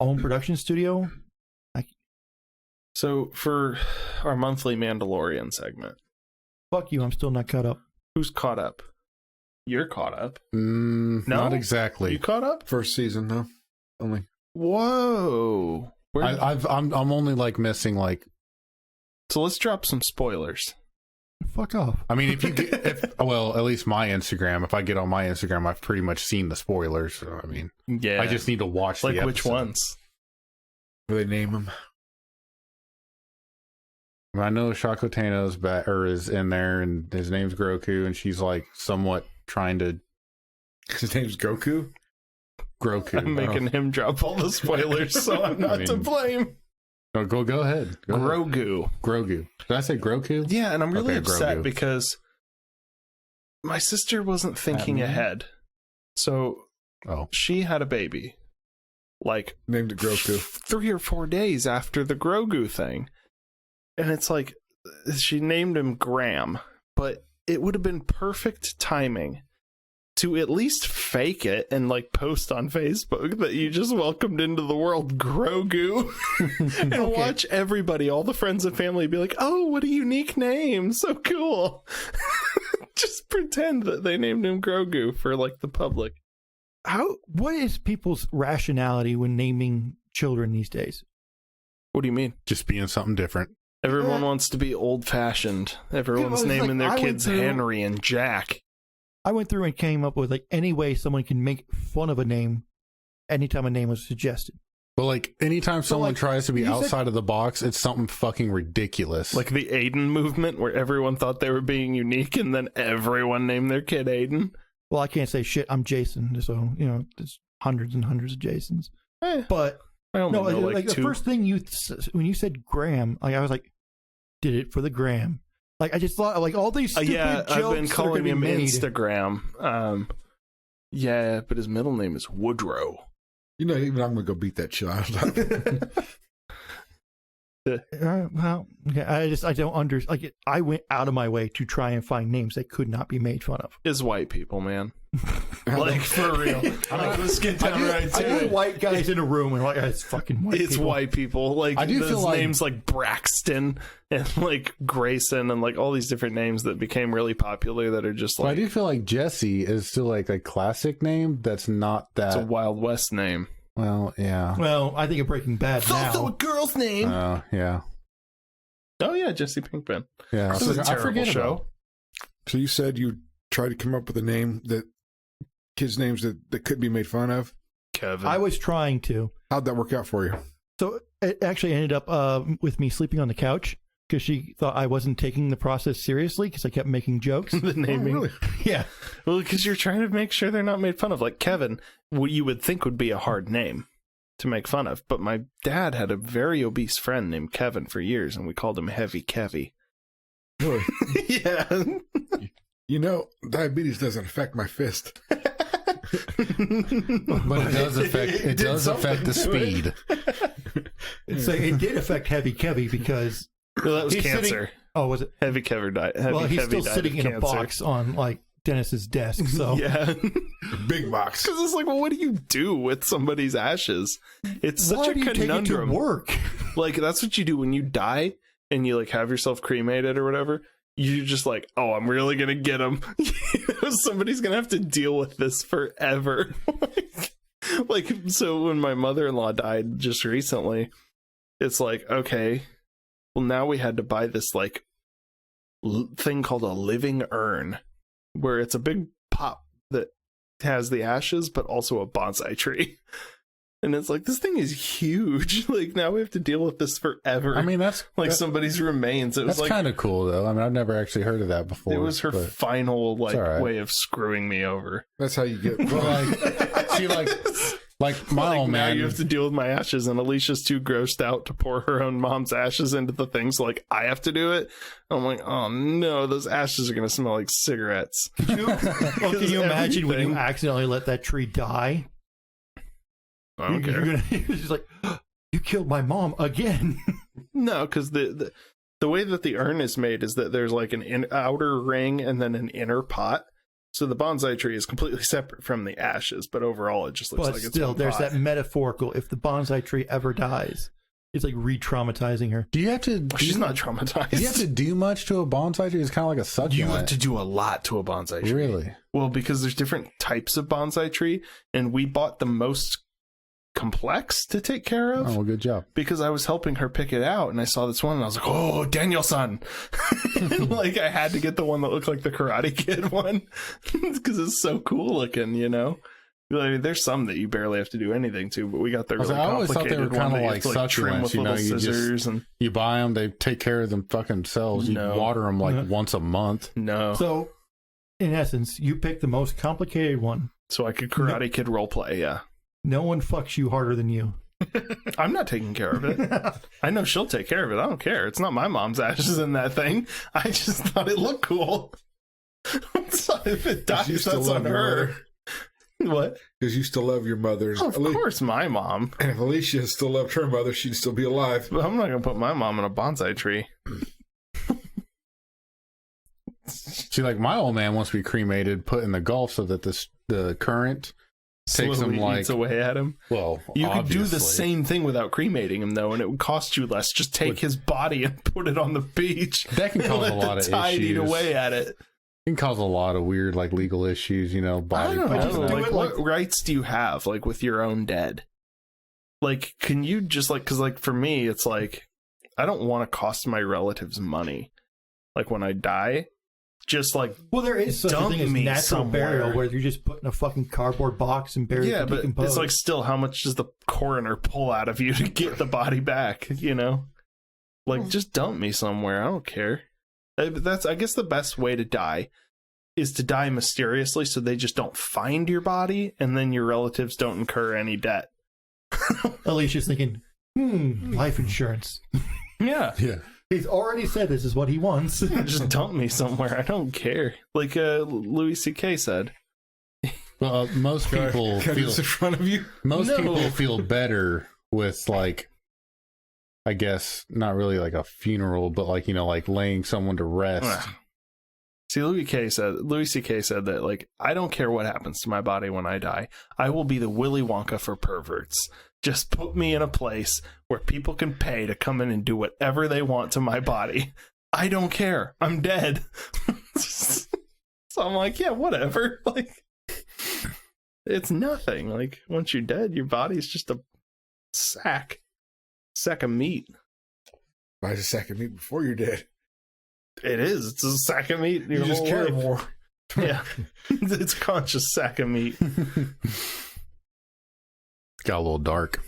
[SPEAKER 1] own production studio.
[SPEAKER 2] So for our monthly Mandalorian segment,
[SPEAKER 1] Fuck you, I'm still not caught up.
[SPEAKER 2] who's caught up? You're caught up.
[SPEAKER 4] Not exactly.
[SPEAKER 2] You caught up?
[SPEAKER 3] First season, no. Only.
[SPEAKER 2] Whoa.
[SPEAKER 4] I'm only missing
[SPEAKER 2] So let's drop some spoilers.
[SPEAKER 1] Fuck off.
[SPEAKER 4] I mean, at least my Instagram. If I get on my Instagram, I've pretty much seen the spoilers. So I mean,
[SPEAKER 2] Yeah.
[SPEAKER 4] I just need to watch the
[SPEAKER 2] which
[SPEAKER 4] episode.
[SPEAKER 2] ones?
[SPEAKER 3] Will they name him?
[SPEAKER 4] I know Shako Tano's is in there, and his name's Groku, and she's somewhat trying to
[SPEAKER 3] His name's Goku.
[SPEAKER 4] Groku.
[SPEAKER 2] I'm making him drop all the spoilers, so I'm not to blame.
[SPEAKER 4] No, go ahead. Go ahead. Grogu. Did I say Groku?
[SPEAKER 2] Yeah, and I'm really
[SPEAKER 4] Okay,
[SPEAKER 2] upset
[SPEAKER 4] Grogu.
[SPEAKER 2] because my sister wasn't thinking ahead. So she had a baby. Like
[SPEAKER 3] Named it Grogu.
[SPEAKER 2] 3 or 4 days after the Grogu thing. And it's like she named him Graham, but it would have been perfect timing to at least fake it and like post on Facebook that you just welcomed into the world Grogu and watch everybody, all the friends and family be like, oh, what a unique name. So cool. Just pretend that they named him Grogu for like the public.
[SPEAKER 1] What is people's rationality when naming children these days?
[SPEAKER 2] What do you mean?
[SPEAKER 4] Just being something different.
[SPEAKER 2] Everyone wants to be old fashioned. Everyone's naming their kids Henry and Jack.
[SPEAKER 1] I went through and came up with like any way someone can make fun of a name anytime a name was suggested.
[SPEAKER 4] But like anytime someone
[SPEAKER 1] like,
[SPEAKER 4] tries to be outside of the box, it's something fucking ridiculous.
[SPEAKER 2] Like the Aiden movement where everyone thought they were being unique and then everyone named their kid Aiden.
[SPEAKER 1] Well, I can't say shit. I'm Jason, so there's hundreds and hundreds of Jasons. But
[SPEAKER 2] I only know
[SPEAKER 1] like
[SPEAKER 2] two.
[SPEAKER 1] The first thing when you said Graham, like I was like, did it for the gram. Like I just thought like all these stupid jokes
[SPEAKER 2] I've been calling him
[SPEAKER 1] made.
[SPEAKER 2] Instagram. Yeah, but his middle name is Woodrow.
[SPEAKER 3] Even I'm gonna go beat that child up.
[SPEAKER 1] Well, okay, I don't understand. Like I went out of my way to try and find names that could not be made fun of.
[SPEAKER 2] It's white people, man. Like for real. Let's get down right to
[SPEAKER 1] I
[SPEAKER 2] it.
[SPEAKER 1] white guys in a room and like it's fucking white.
[SPEAKER 2] It's
[SPEAKER 1] people.
[SPEAKER 2] white people. Like
[SPEAKER 4] I do
[SPEAKER 2] those
[SPEAKER 4] feel like
[SPEAKER 2] names like Braxton and like Grayson and like all these different names that became really popular that are just like.
[SPEAKER 4] I do feel like Jesse is still like a classic name that's not that.
[SPEAKER 2] It's a Wild West name.
[SPEAKER 4] Well, yeah.
[SPEAKER 1] Well, I think of Breaking Bad
[SPEAKER 2] It's also a
[SPEAKER 1] now.
[SPEAKER 2] girl's name.
[SPEAKER 4] Yeah.
[SPEAKER 2] Oh yeah, Jesse Pinkman.
[SPEAKER 4] Yeah.
[SPEAKER 2] This is a
[SPEAKER 4] I
[SPEAKER 2] terrible
[SPEAKER 4] forget
[SPEAKER 2] show.
[SPEAKER 4] about.
[SPEAKER 3] So you said you tried to come up with a name kids' names that could be made fun of.
[SPEAKER 2] Kevin.
[SPEAKER 1] I was trying to.
[SPEAKER 3] How'd that work out for you?
[SPEAKER 1] So it actually ended up with me sleeping on the couch because she thought I wasn't taking the process seriously because I kept making jokes.
[SPEAKER 2] the naming.
[SPEAKER 3] Oh, really?
[SPEAKER 1] Yeah.
[SPEAKER 2] Well, because you're trying to make sure they're not made fun of. Like Kevin, what you would think would be a hard name to make fun of. But my dad had a very obese friend named Kevin for years, and we called him Heavy Kevy.
[SPEAKER 3] Really?
[SPEAKER 2] Yeah.
[SPEAKER 3] Diabetes doesn't affect my fist.
[SPEAKER 4] But it does affect. It does affect the speed.
[SPEAKER 1] So it did affect Heavy Kevy because
[SPEAKER 2] Well, that was
[SPEAKER 1] he's
[SPEAKER 2] cancer.
[SPEAKER 1] sitting- oh, was it?
[SPEAKER 2] Heavy Kevy died.
[SPEAKER 1] Well, he's
[SPEAKER 2] Kevy
[SPEAKER 1] still
[SPEAKER 2] died
[SPEAKER 1] sitting
[SPEAKER 2] of
[SPEAKER 1] in a
[SPEAKER 2] cancer.
[SPEAKER 1] box on like Dennis's desk. So
[SPEAKER 2] Yeah.
[SPEAKER 3] Big box.
[SPEAKER 2] Because it's like, well, what do you do with somebody's ashes? It's such
[SPEAKER 1] why
[SPEAKER 2] a
[SPEAKER 1] do you
[SPEAKER 2] conundrum.
[SPEAKER 1] take it to work?
[SPEAKER 2] Like, that's what you do when you die and you like have yourself cremated or whatever. You're just like, oh, I'm really gonna get him. Somebody's gonna have to deal with this forever. like, so when my mother-in-law died just recently, it's like, okay, well, now we had to buy this like thing called a living urn, where it's a big pot that has the ashes, but also a bonsai tree. And it's like, this thing is huge. Like, now we have to deal with this forever.
[SPEAKER 4] I mean, that's
[SPEAKER 2] like somebody's remains. It was
[SPEAKER 4] that's
[SPEAKER 2] like
[SPEAKER 4] kind of cool, though. I mean, I've never actually heard of that before.
[SPEAKER 2] it was her
[SPEAKER 4] but-
[SPEAKER 2] final like
[SPEAKER 4] all right.
[SPEAKER 2] way of screwing me over.
[SPEAKER 3] That's how you get.
[SPEAKER 4] But like, see, like my
[SPEAKER 2] Like,
[SPEAKER 4] old
[SPEAKER 2] now
[SPEAKER 4] man.
[SPEAKER 2] you have to deal with my ashes, and Alicia's too grossed out to pour her own mom's ashes into the thing, so like I have to do it. I'm like, oh no, those ashes are gonna smell like cigarettes.
[SPEAKER 1] Well, can you imagine when you
[SPEAKER 2] Everything.
[SPEAKER 1] accidentally let that tree die?
[SPEAKER 2] I don't care.
[SPEAKER 1] You're just like, you killed my mom again.
[SPEAKER 2] No, because the way that the urn is made is that there's like an outer ring and then an inner pot. So the bonsai tree is completely separate from the ashes, but overall it just looks
[SPEAKER 1] But
[SPEAKER 2] like it's
[SPEAKER 1] still,
[SPEAKER 2] one
[SPEAKER 1] there's
[SPEAKER 2] pot.
[SPEAKER 1] that metaphorical. If the bonsai tree ever dies, it's like re-traumatizing her.
[SPEAKER 4] Do you have to?
[SPEAKER 2] She's not traumatized.
[SPEAKER 4] Do you have to do much to a bonsai tree? It's kind of like a succulent.
[SPEAKER 2] You have to do a lot to a bonsai tree.
[SPEAKER 4] Really?
[SPEAKER 2] Well, because there's different types of bonsai tree, and we bought the most complex to take care of.
[SPEAKER 4] Oh, well, good job.
[SPEAKER 2] Because I was helping her pick it out, and I saw this one, and I was like, "Oh, Daniel-san!" Like I had to get the one that looked like the Karate Kid one because it's so cool looking, you know. I mean, there's some that you barely have to do anything to, but we got the really
[SPEAKER 4] I always thought they were
[SPEAKER 2] complicated one
[SPEAKER 4] kind of
[SPEAKER 2] that you
[SPEAKER 4] like
[SPEAKER 2] have to, trim
[SPEAKER 4] succulents.
[SPEAKER 2] with
[SPEAKER 4] You know,
[SPEAKER 2] little
[SPEAKER 4] you
[SPEAKER 2] scissors
[SPEAKER 4] just
[SPEAKER 2] and
[SPEAKER 4] you buy them, they take care of them fucking themselves. You
[SPEAKER 2] No.
[SPEAKER 4] water them like once a month.
[SPEAKER 2] no.
[SPEAKER 1] So, in essence, you pick the most complicated one
[SPEAKER 2] So I could Karate Kid roleplay, yeah.
[SPEAKER 1] No one fucks you harder than you.
[SPEAKER 2] I'm not taking care of it. I know she'll take care of it. I don't care. It's not my mom's ashes in that thing. I just thought it looked cool. So if it dies, that's on her. What?
[SPEAKER 3] Because you still love your mother.
[SPEAKER 2] Of course, my mom.
[SPEAKER 3] And if Alicia still loved her mother, she'd still be alive.
[SPEAKER 2] But I'm not going to put my mom in a bonsai tree.
[SPEAKER 4] See, like, my old man wants to be cremated, put in the Gulf so that the current takes him, like,
[SPEAKER 2] eats away at him.
[SPEAKER 4] Well,
[SPEAKER 2] you
[SPEAKER 4] obviously.
[SPEAKER 2] could do the same thing without cremating him, though, and it would cost you less. Just take his body and put it on the beach.
[SPEAKER 4] That can cause a lot of
[SPEAKER 2] tide
[SPEAKER 4] issues.
[SPEAKER 2] Eat away at it.
[SPEAKER 4] It can cause a lot of weird, like, legal issues, you know, body
[SPEAKER 2] I don't know.
[SPEAKER 4] parts.
[SPEAKER 2] Like, what rights do you have, like, with your own dead? Like, can you just, like, because, like, for me, it's like, I don't want to cost my relatives money. Like, when I die, just, like,
[SPEAKER 1] well, there is such a thing as natural
[SPEAKER 2] somewhere.
[SPEAKER 1] burial where you're just put in a fucking cardboard box and buried.
[SPEAKER 2] Yeah, but it's like, still, how much does the coroner pull out of you to get the body back, you know? Like, just dump me somewhere. I don't care. That's, I guess, the best way to die is to die mysteriously so they just don't find your body and then your relatives don't incur any debt.
[SPEAKER 1] Alicia's thinking, life insurance.
[SPEAKER 2] Yeah.
[SPEAKER 1] He's already said this is what he wants.
[SPEAKER 2] Just dump me somewhere. I don't care. Like Louis C.K. said.
[SPEAKER 4] Well, most people
[SPEAKER 3] feel
[SPEAKER 4] feel
[SPEAKER 3] in front of you.
[SPEAKER 4] Most people feel better with, like, I guess not really like a funeral, but like, you know, like laying someone to rest.
[SPEAKER 2] See, Louis C.K. said that, like, I don't care what happens to my body when I die. I will be the Willy Wonka for perverts. Just put me in a place where people can pay to come in and do whatever they want to my body. I don't care. I'm dead. So I'm like, yeah, whatever. Like, it's nothing. Like, once you're dead, your body's just a sack of meat.
[SPEAKER 3] Buy a sack of meat before you're dead.
[SPEAKER 2] It is. It's a sack of meat.
[SPEAKER 3] You just care more.
[SPEAKER 2] Yeah. It's a conscious sack of meat.
[SPEAKER 4] Got a little dark.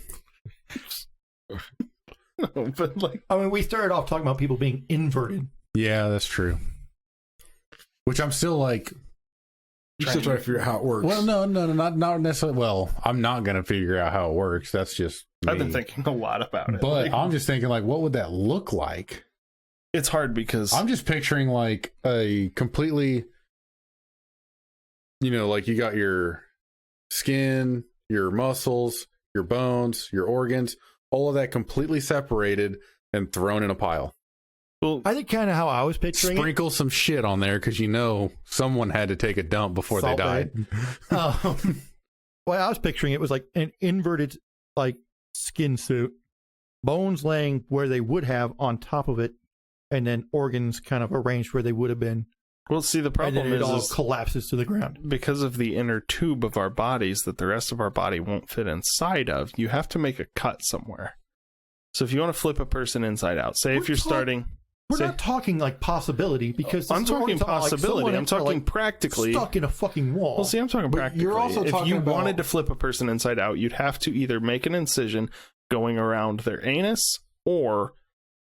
[SPEAKER 2] No, but like,
[SPEAKER 1] I mean, we started off talking about people being inverted.
[SPEAKER 4] Yeah, that's true. Which I'm still like,
[SPEAKER 3] you're still trying to figure out how it works.
[SPEAKER 4] well, no, not necessarily. Well, I'm not gonna figure out how it works. That's just me.
[SPEAKER 2] I've been thinking a lot about it.
[SPEAKER 4] But
[SPEAKER 2] like,
[SPEAKER 4] I'm just thinking, like, what would that look like?
[SPEAKER 2] it's hard because
[SPEAKER 4] I'm just picturing like a completely, you know, like you got your skin, your muscles, your bones, your organs, all of that completely separated and thrown in a pile.
[SPEAKER 2] well,
[SPEAKER 1] I think kind of how I was picturing
[SPEAKER 4] Sprinkle some shit on there because you know someone had to take a dump before
[SPEAKER 1] Salt
[SPEAKER 4] they died.
[SPEAKER 1] well, I was picturing it was like an inverted, like, skin suit, bones laying where they would have on top of it, and then organs kind of arranged where they would have been.
[SPEAKER 2] well, see, the
[SPEAKER 1] And
[SPEAKER 2] problem
[SPEAKER 1] then it all
[SPEAKER 2] is
[SPEAKER 1] collapses to the ground.
[SPEAKER 2] because of the inner tube of our bodies that the rest of our body won't fit inside of, you have to make a cut somewhere. So if you want to flip a person inside out, say if you're starting...
[SPEAKER 1] We're not talking like possibility because
[SPEAKER 2] I'm talking possibility.
[SPEAKER 1] Like
[SPEAKER 2] I'm talking
[SPEAKER 1] like
[SPEAKER 2] practically.
[SPEAKER 1] stuck in a fucking wall.
[SPEAKER 2] Well, see, I'm talking
[SPEAKER 3] But
[SPEAKER 2] practically.
[SPEAKER 3] you're also
[SPEAKER 2] if
[SPEAKER 3] talking
[SPEAKER 2] you
[SPEAKER 3] about-
[SPEAKER 2] wanted to flip a person inside out, you'd have to either make an incision going around their anus or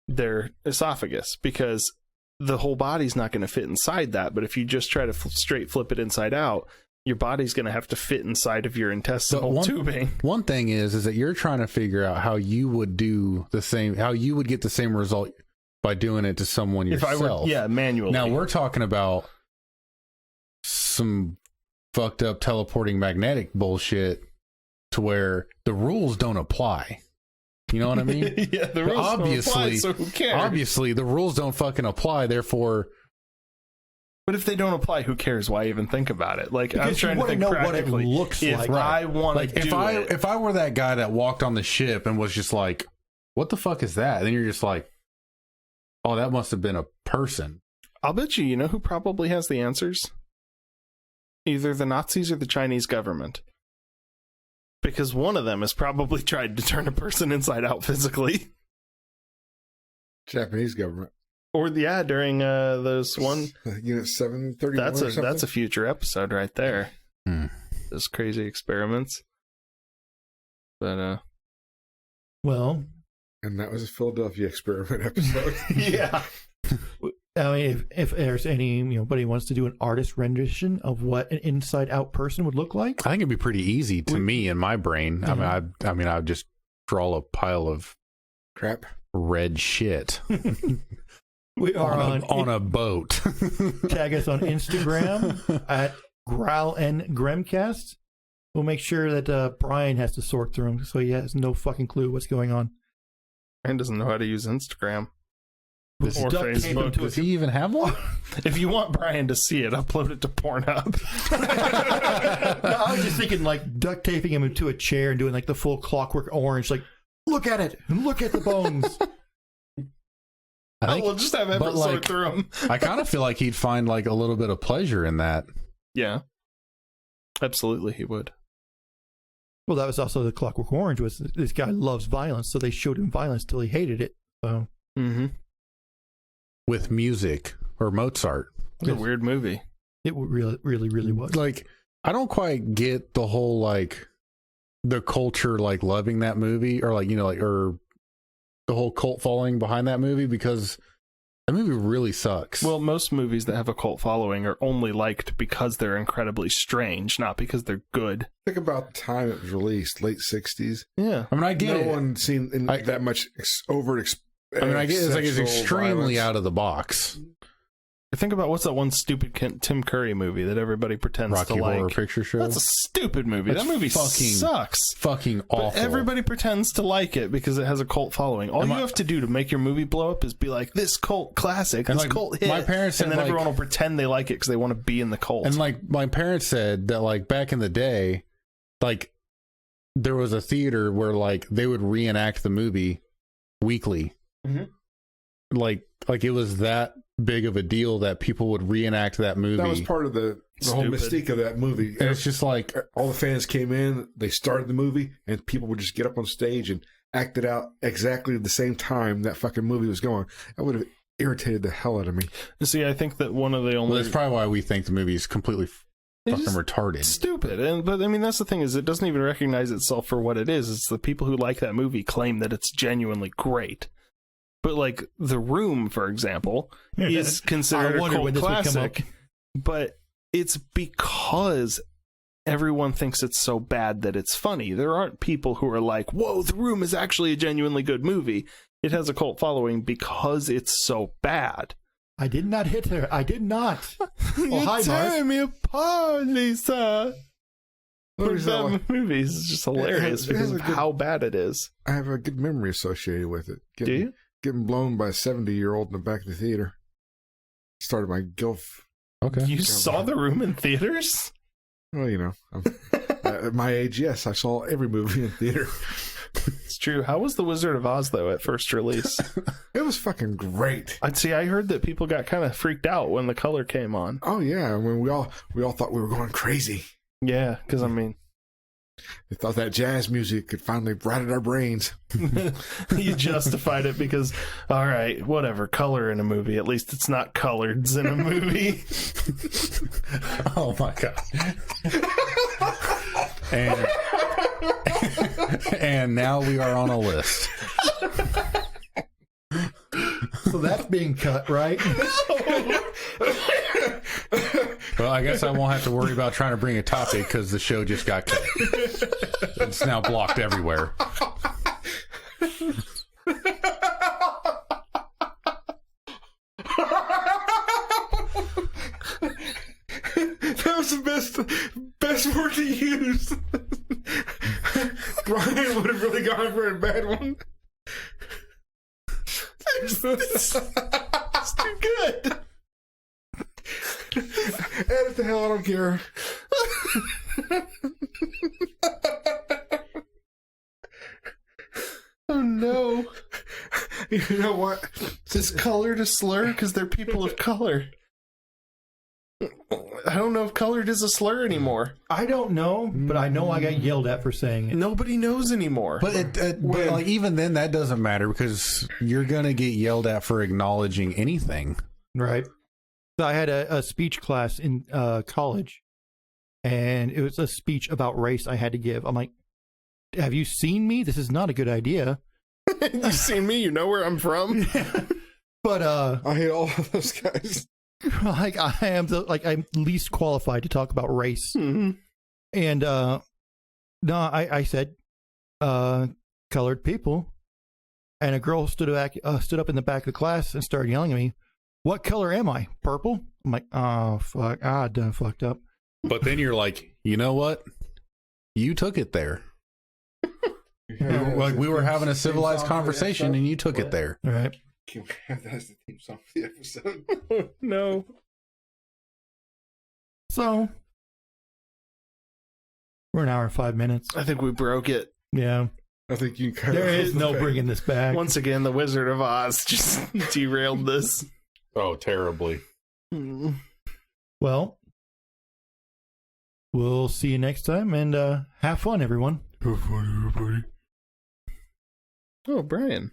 [SPEAKER 2] their esophagus, because the whole body's not going to fit inside that. But if you just try to straight flip it inside out, your body's going to have to fit inside of your intestinal tubing.
[SPEAKER 4] One thing is that you're trying to figure out how you would do the same, how you would get the same result by doing it to someone yourself.
[SPEAKER 2] If I were, yeah, manually.
[SPEAKER 4] Now we're talking about some fucked up teleporting magnetic bullshit to where the rules don't apply. You know what I mean?
[SPEAKER 2] Yeah, the rules
[SPEAKER 4] obviously,
[SPEAKER 2] don't apply, so who cares?
[SPEAKER 4] Obviously, the rules don't fucking apply. Therefore,
[SPEAKER 2] but if they don't apply, who cares? Why even think about it? Like,
[SPEAKER 1] Because
[SPEAKER 2] I'm trying
[SPEAKER 1] you
[SPEAKER 2] to think
[SPEAKER 1] know what it
[SPEAKER 2] practically.
[SPEAKER 1] looks
[SPEAKER 2] if
[SPEAKER 1] like.
[SPEAKER 2] I want
[SPEAKER 4] like
[SPEAKER 2] to
[SPEAKER 4] if I were that guy that walked on the ship and was just like, "What the fuck is that?" And then you're just like, "Oh, that must have been a person."
[SPEAKER 2] I'll bet you know who probably has the answers? Either the Nazis or the Chinese government. Because one of them has probably tried to turn a person inside out physically.
[SPEAKER 3] Japanese government.
[SPEAKER 2] Or, yeah, during those one...
[SPEAKER 3] Unit 731 or something?
[SPEAKER 2] That's a future episode right there.
[SPEAKER 4] Hmm.
[SPEAKER 2] Those crazy experiments. But,
[SPEAKER 1] Well,
[SPEAKER 3] And that was a Philadelphia experiment episode.
[SPEAKER 2] yeah.
[SPEAKER 1] I mean, if there's anybody wants to do an artist rendition of what an inside out person would look like,
[SPEAKER 4] I think it'd be pretty easy to me in my brain.
[SPEAKER 1] Mm-hmm.
[SPEAKER 4] I mean, I'd just draw a pile of
[SPEAKER 3] Crap.
[SPEAKER 4] red shit
[SPEAKER 1] we are
[SPEAKER 4] on a boat.
[SPEAKER 1] Tag us on Instagram at Growl and Gremcast. We'll make sure that Brian has to sort through them, so he has no fucking clue what's going on.
[SPEAKER 2] Brian doesn't know how to use Instagram.
[SPEAKER 1] With
[SPEAKER 2] Or
[SPEAKER 1] duct tape
[SPEAKER 2] Facebook.
[SPEAKER 1] him to
[SPEAKER 4] Does he even have one?
[SPEAKER 2] If you want Brian to see it, upload it to Pornhub.
[SPEAKER 1] No, I was just thinking like duct taping him into a chair and doing like the full Clockwork Orange, like, look at it, look at the bones.
[SPEAKER 2] We'll just have Everett sort through them.
[SPEAKER 4] I kind of feel like he'd find like a little bit of pleasure in that.
[SPEAKER 2] Yeah. Absolutely, he would.
[SPEAKER 1] Well, that was also the Clockwork Orange. Was this guy loves violence, so they showed him violence till he hated it. So,
[SPEAKER 4] With music or Mozart.
[SPEAKER 2] It's a weird movie.
[SPEAKER 1] it really, really, really was.
[SPEAKER 4] Like, I don't quite get the whole like the culture like loving that movie or like or the whole cult following behind that movie, because that movie really sucks.
[SPEAKER 2] Well, most movies that have a cult following are only liked because they're incredibly strange, not because they're good.
[SPEAKER 3] Think about the time it was released, late 60s.
[SPEAKER 2] Yeah.
[SPEAKER 4] I mean, I get
[SPEAKER 3] No
[SPEAKER 4] it.
[SPEAKER 3] one seen that much overt.
[SPEAKER 4] I mean, I get it's like it's
[SPEAKER 3] sexual
[SPEAKER 4] extremely
[SPEAKER 3] violence.
[SPEAKER 4] out of the box.
[SPEAKER 2] Think about what's that one stupid Tim Curry movie that everybody pretends
[SPEAKER 4] Rocky
[SPEAKER 2] to like.
[SPEAKER 4] Horror Picture Show.
[SPEAKER 2] That's a stupid movie.
[SPEAKER 4] That's
[SPEAKER 2] that movie
[SPEAKER 4] fucking
[SPEAKER 2] sucks.
[SPEAKER 4] Fucking awful.
[SPEAKER 2] But everybody pretends to like it because it has a cult following. All you have to do to make your movie blow up is be like, this cult classic,
[SPEAKER 4] And
[SPEAKER 2] this
[SPEAKER 4] like,
[SPEAKER 2] cult hit.
[SPEAKER 4] my parents
[SPEAKER 2] and
[SPEAKER 4] said,
[SPEAKER 2] then
[SPEAKER 4] like-
[SPEAKER 2] everyone will pretend they like it because they want to be in the cult.
[SPEAKER 4] And like my parents said that like back in the day, like there was a theater where like they would reenact the movie weekly.
[SPEAKER 2] Mhm.
[SPEAKER 4] Like it was that big of a deal that people would reenact that movie.
[SPEAKER 3] That was part of the whole
[SPEAKER 2] Stupid.
[SPEAKER 3] mystique of that movie.
[SPEAKER 4] And it's just like,
[SPEAKER 3] All the fans came in, they started the movie, and people would just get up on stage and act it out exactly the same time that fucking movie was going. That would have irritated the hell out of me.
[SPEAKER 2] See, I think that one of the
[SPEAKER 4] well,
[SPEAKER 2] only
[SPEAKER 4] that's probably why we think the movie is completely
[SPEAKER 2] It's
[SPEAKER 4] fucking
[SPEAKER 2] just
[SPEAKER 4] retarded.
[SPEAKER 2] stupid. But I mean, that's the thing, is it doesn't even recognize itself for what it is. It's the people who like that movie claim that it's genuinely great. But like The Room, for example, is considered a
[SPEAKER 1] wondered
[SPEAKER 2] cult
[SPEAKER 1] when this would come
[SPEAKER 2] classic. But it's because everyone thinks it's so bad that it's funny. There aren't people who are like, whoa, The Room is actually a genuinely good movie. It has a cult following because it's so bad.
[SPEAKER 1] I did not hit her. I did not.
[SPEAKER 2] You're
[SPEAKER 1] hi, Mark.
[SPEAKER 2] tearing me apart, Lisa.
[SPEAKER 3] What is that one?
[SPEAKER 2] That movie is just hilarious
[SPEAKER 3] It has
[SPEAKER 2] because
[SPEAKER 3] a
[SPEAKER 2] of
[SPEAKER 3] good-
[SPEAKER 2] how bad it is.
[SPEAKER 3] I have a good memory associated with it.
[SPEAKER 2] Do you?
[SPEAKER 3] Getting blown by a 70-year-old in the back of the theater. Started my guilt.
[SPEAKER 4] Okay.
[SPEAKER 2] You saw The Room in theaters?
[SPEAKER 3] Well, you know, at my age, yes, I saw every movie in theater.
[SPEAKER 2] It's true. How was The Wizard of Oz, though, at first release?
[SPEAKER 3] It was fucking great.
[SPEAKER 2] I heard that people got kind of freaked out when the color came on.
[SPEAKER 3] Oh yeah, I mean, we all thought we were going crazy.
[SPEAKER 2] Yeah, because, I mean,
[SPEAKER 3] They thought that jazz music could finally right at our brains.
[SPEAKER 2] you justified it because, all right, whatever, color in a movie. At least it's not coloreds in a movie.
[SPEAKER 4] Oh my god. And now we are on a list.
[SPEAKER 1] So that's being cut, right?
[SPEAKER 4] Well, I guess I won't have to worry about trying to bring a topic because the show just got cut. It's now blocked everywhere.
[SPEAKER 3] That was the best word to use. Brian would have really gone for a bad one.
[SPEAKER 2] It's too good.
[SPEAKER 3] Edit the hell, I don't care.
[SPEAKER 2] Oh, no.
[SPEAKER 3] You know what?
[SPEAKER 2] Is colored a slur because they're people of color? I don't know if colored is a slur anymore.
[SPEAKER 1] I don't know, but I know I got yelled at for saying it.
[SPEAKER 2] Nobody knows anymore.
[SPEAKER 4] But but like even then, that doesn't matter because you're gonna get yelled at for acknowledging anything.
[SPEAKER 1] Right. So I had a speech class in college, and it was a speech about race I had to give. I'm like, have you seen me? This is not a good idea.
[SPEAKER 2] You've seen me. You know where I'm from.
[SPEAKER 1] But
[SPEAKER 3] I hate all of those guys.
[SPEAKER 1] like I'm least qualified to talk about race.
[SPEAKER 2] Mm-hmm.
[SPEAKER 1] And no, I said colored people, and a girl stood up in the back of the class and started yelling at me, "What color am I? Purple?" I'm like, "Oh fuck, I done fucked up."
[SPEAKER 4] But then you're like, you know what? You took it there. Like we were having a civilized conversation, and you took it there.
[SPEAKER 1] All right.
[SPEAKER 3] Can we have that as the theme song for the episode?
[SPEAKER 2] No.
[SPEAKER 1] So we're an hour and 5 minutes.
[SPEAKER 2] I think we broke it.
[SPEAKER 1] Yeah.
[SPEAKER 3] I think you can cut
[SPEAKER 1] There
[SPEAKER 3] it
[SPEAKER 1] is no bringing this back.
[SPEAKER 2] Once again, the Wizard of Oz just derailed this.
[SPEAKER 4] Oh, terribly.
[SPEAKER 2] Mm.
[SPEAKER 1] Well, we'll see you next time, and have fun, everyone.
[SPEAKER 3] Have fun, everybody.
[SPEAKER 2] Oh, Brian.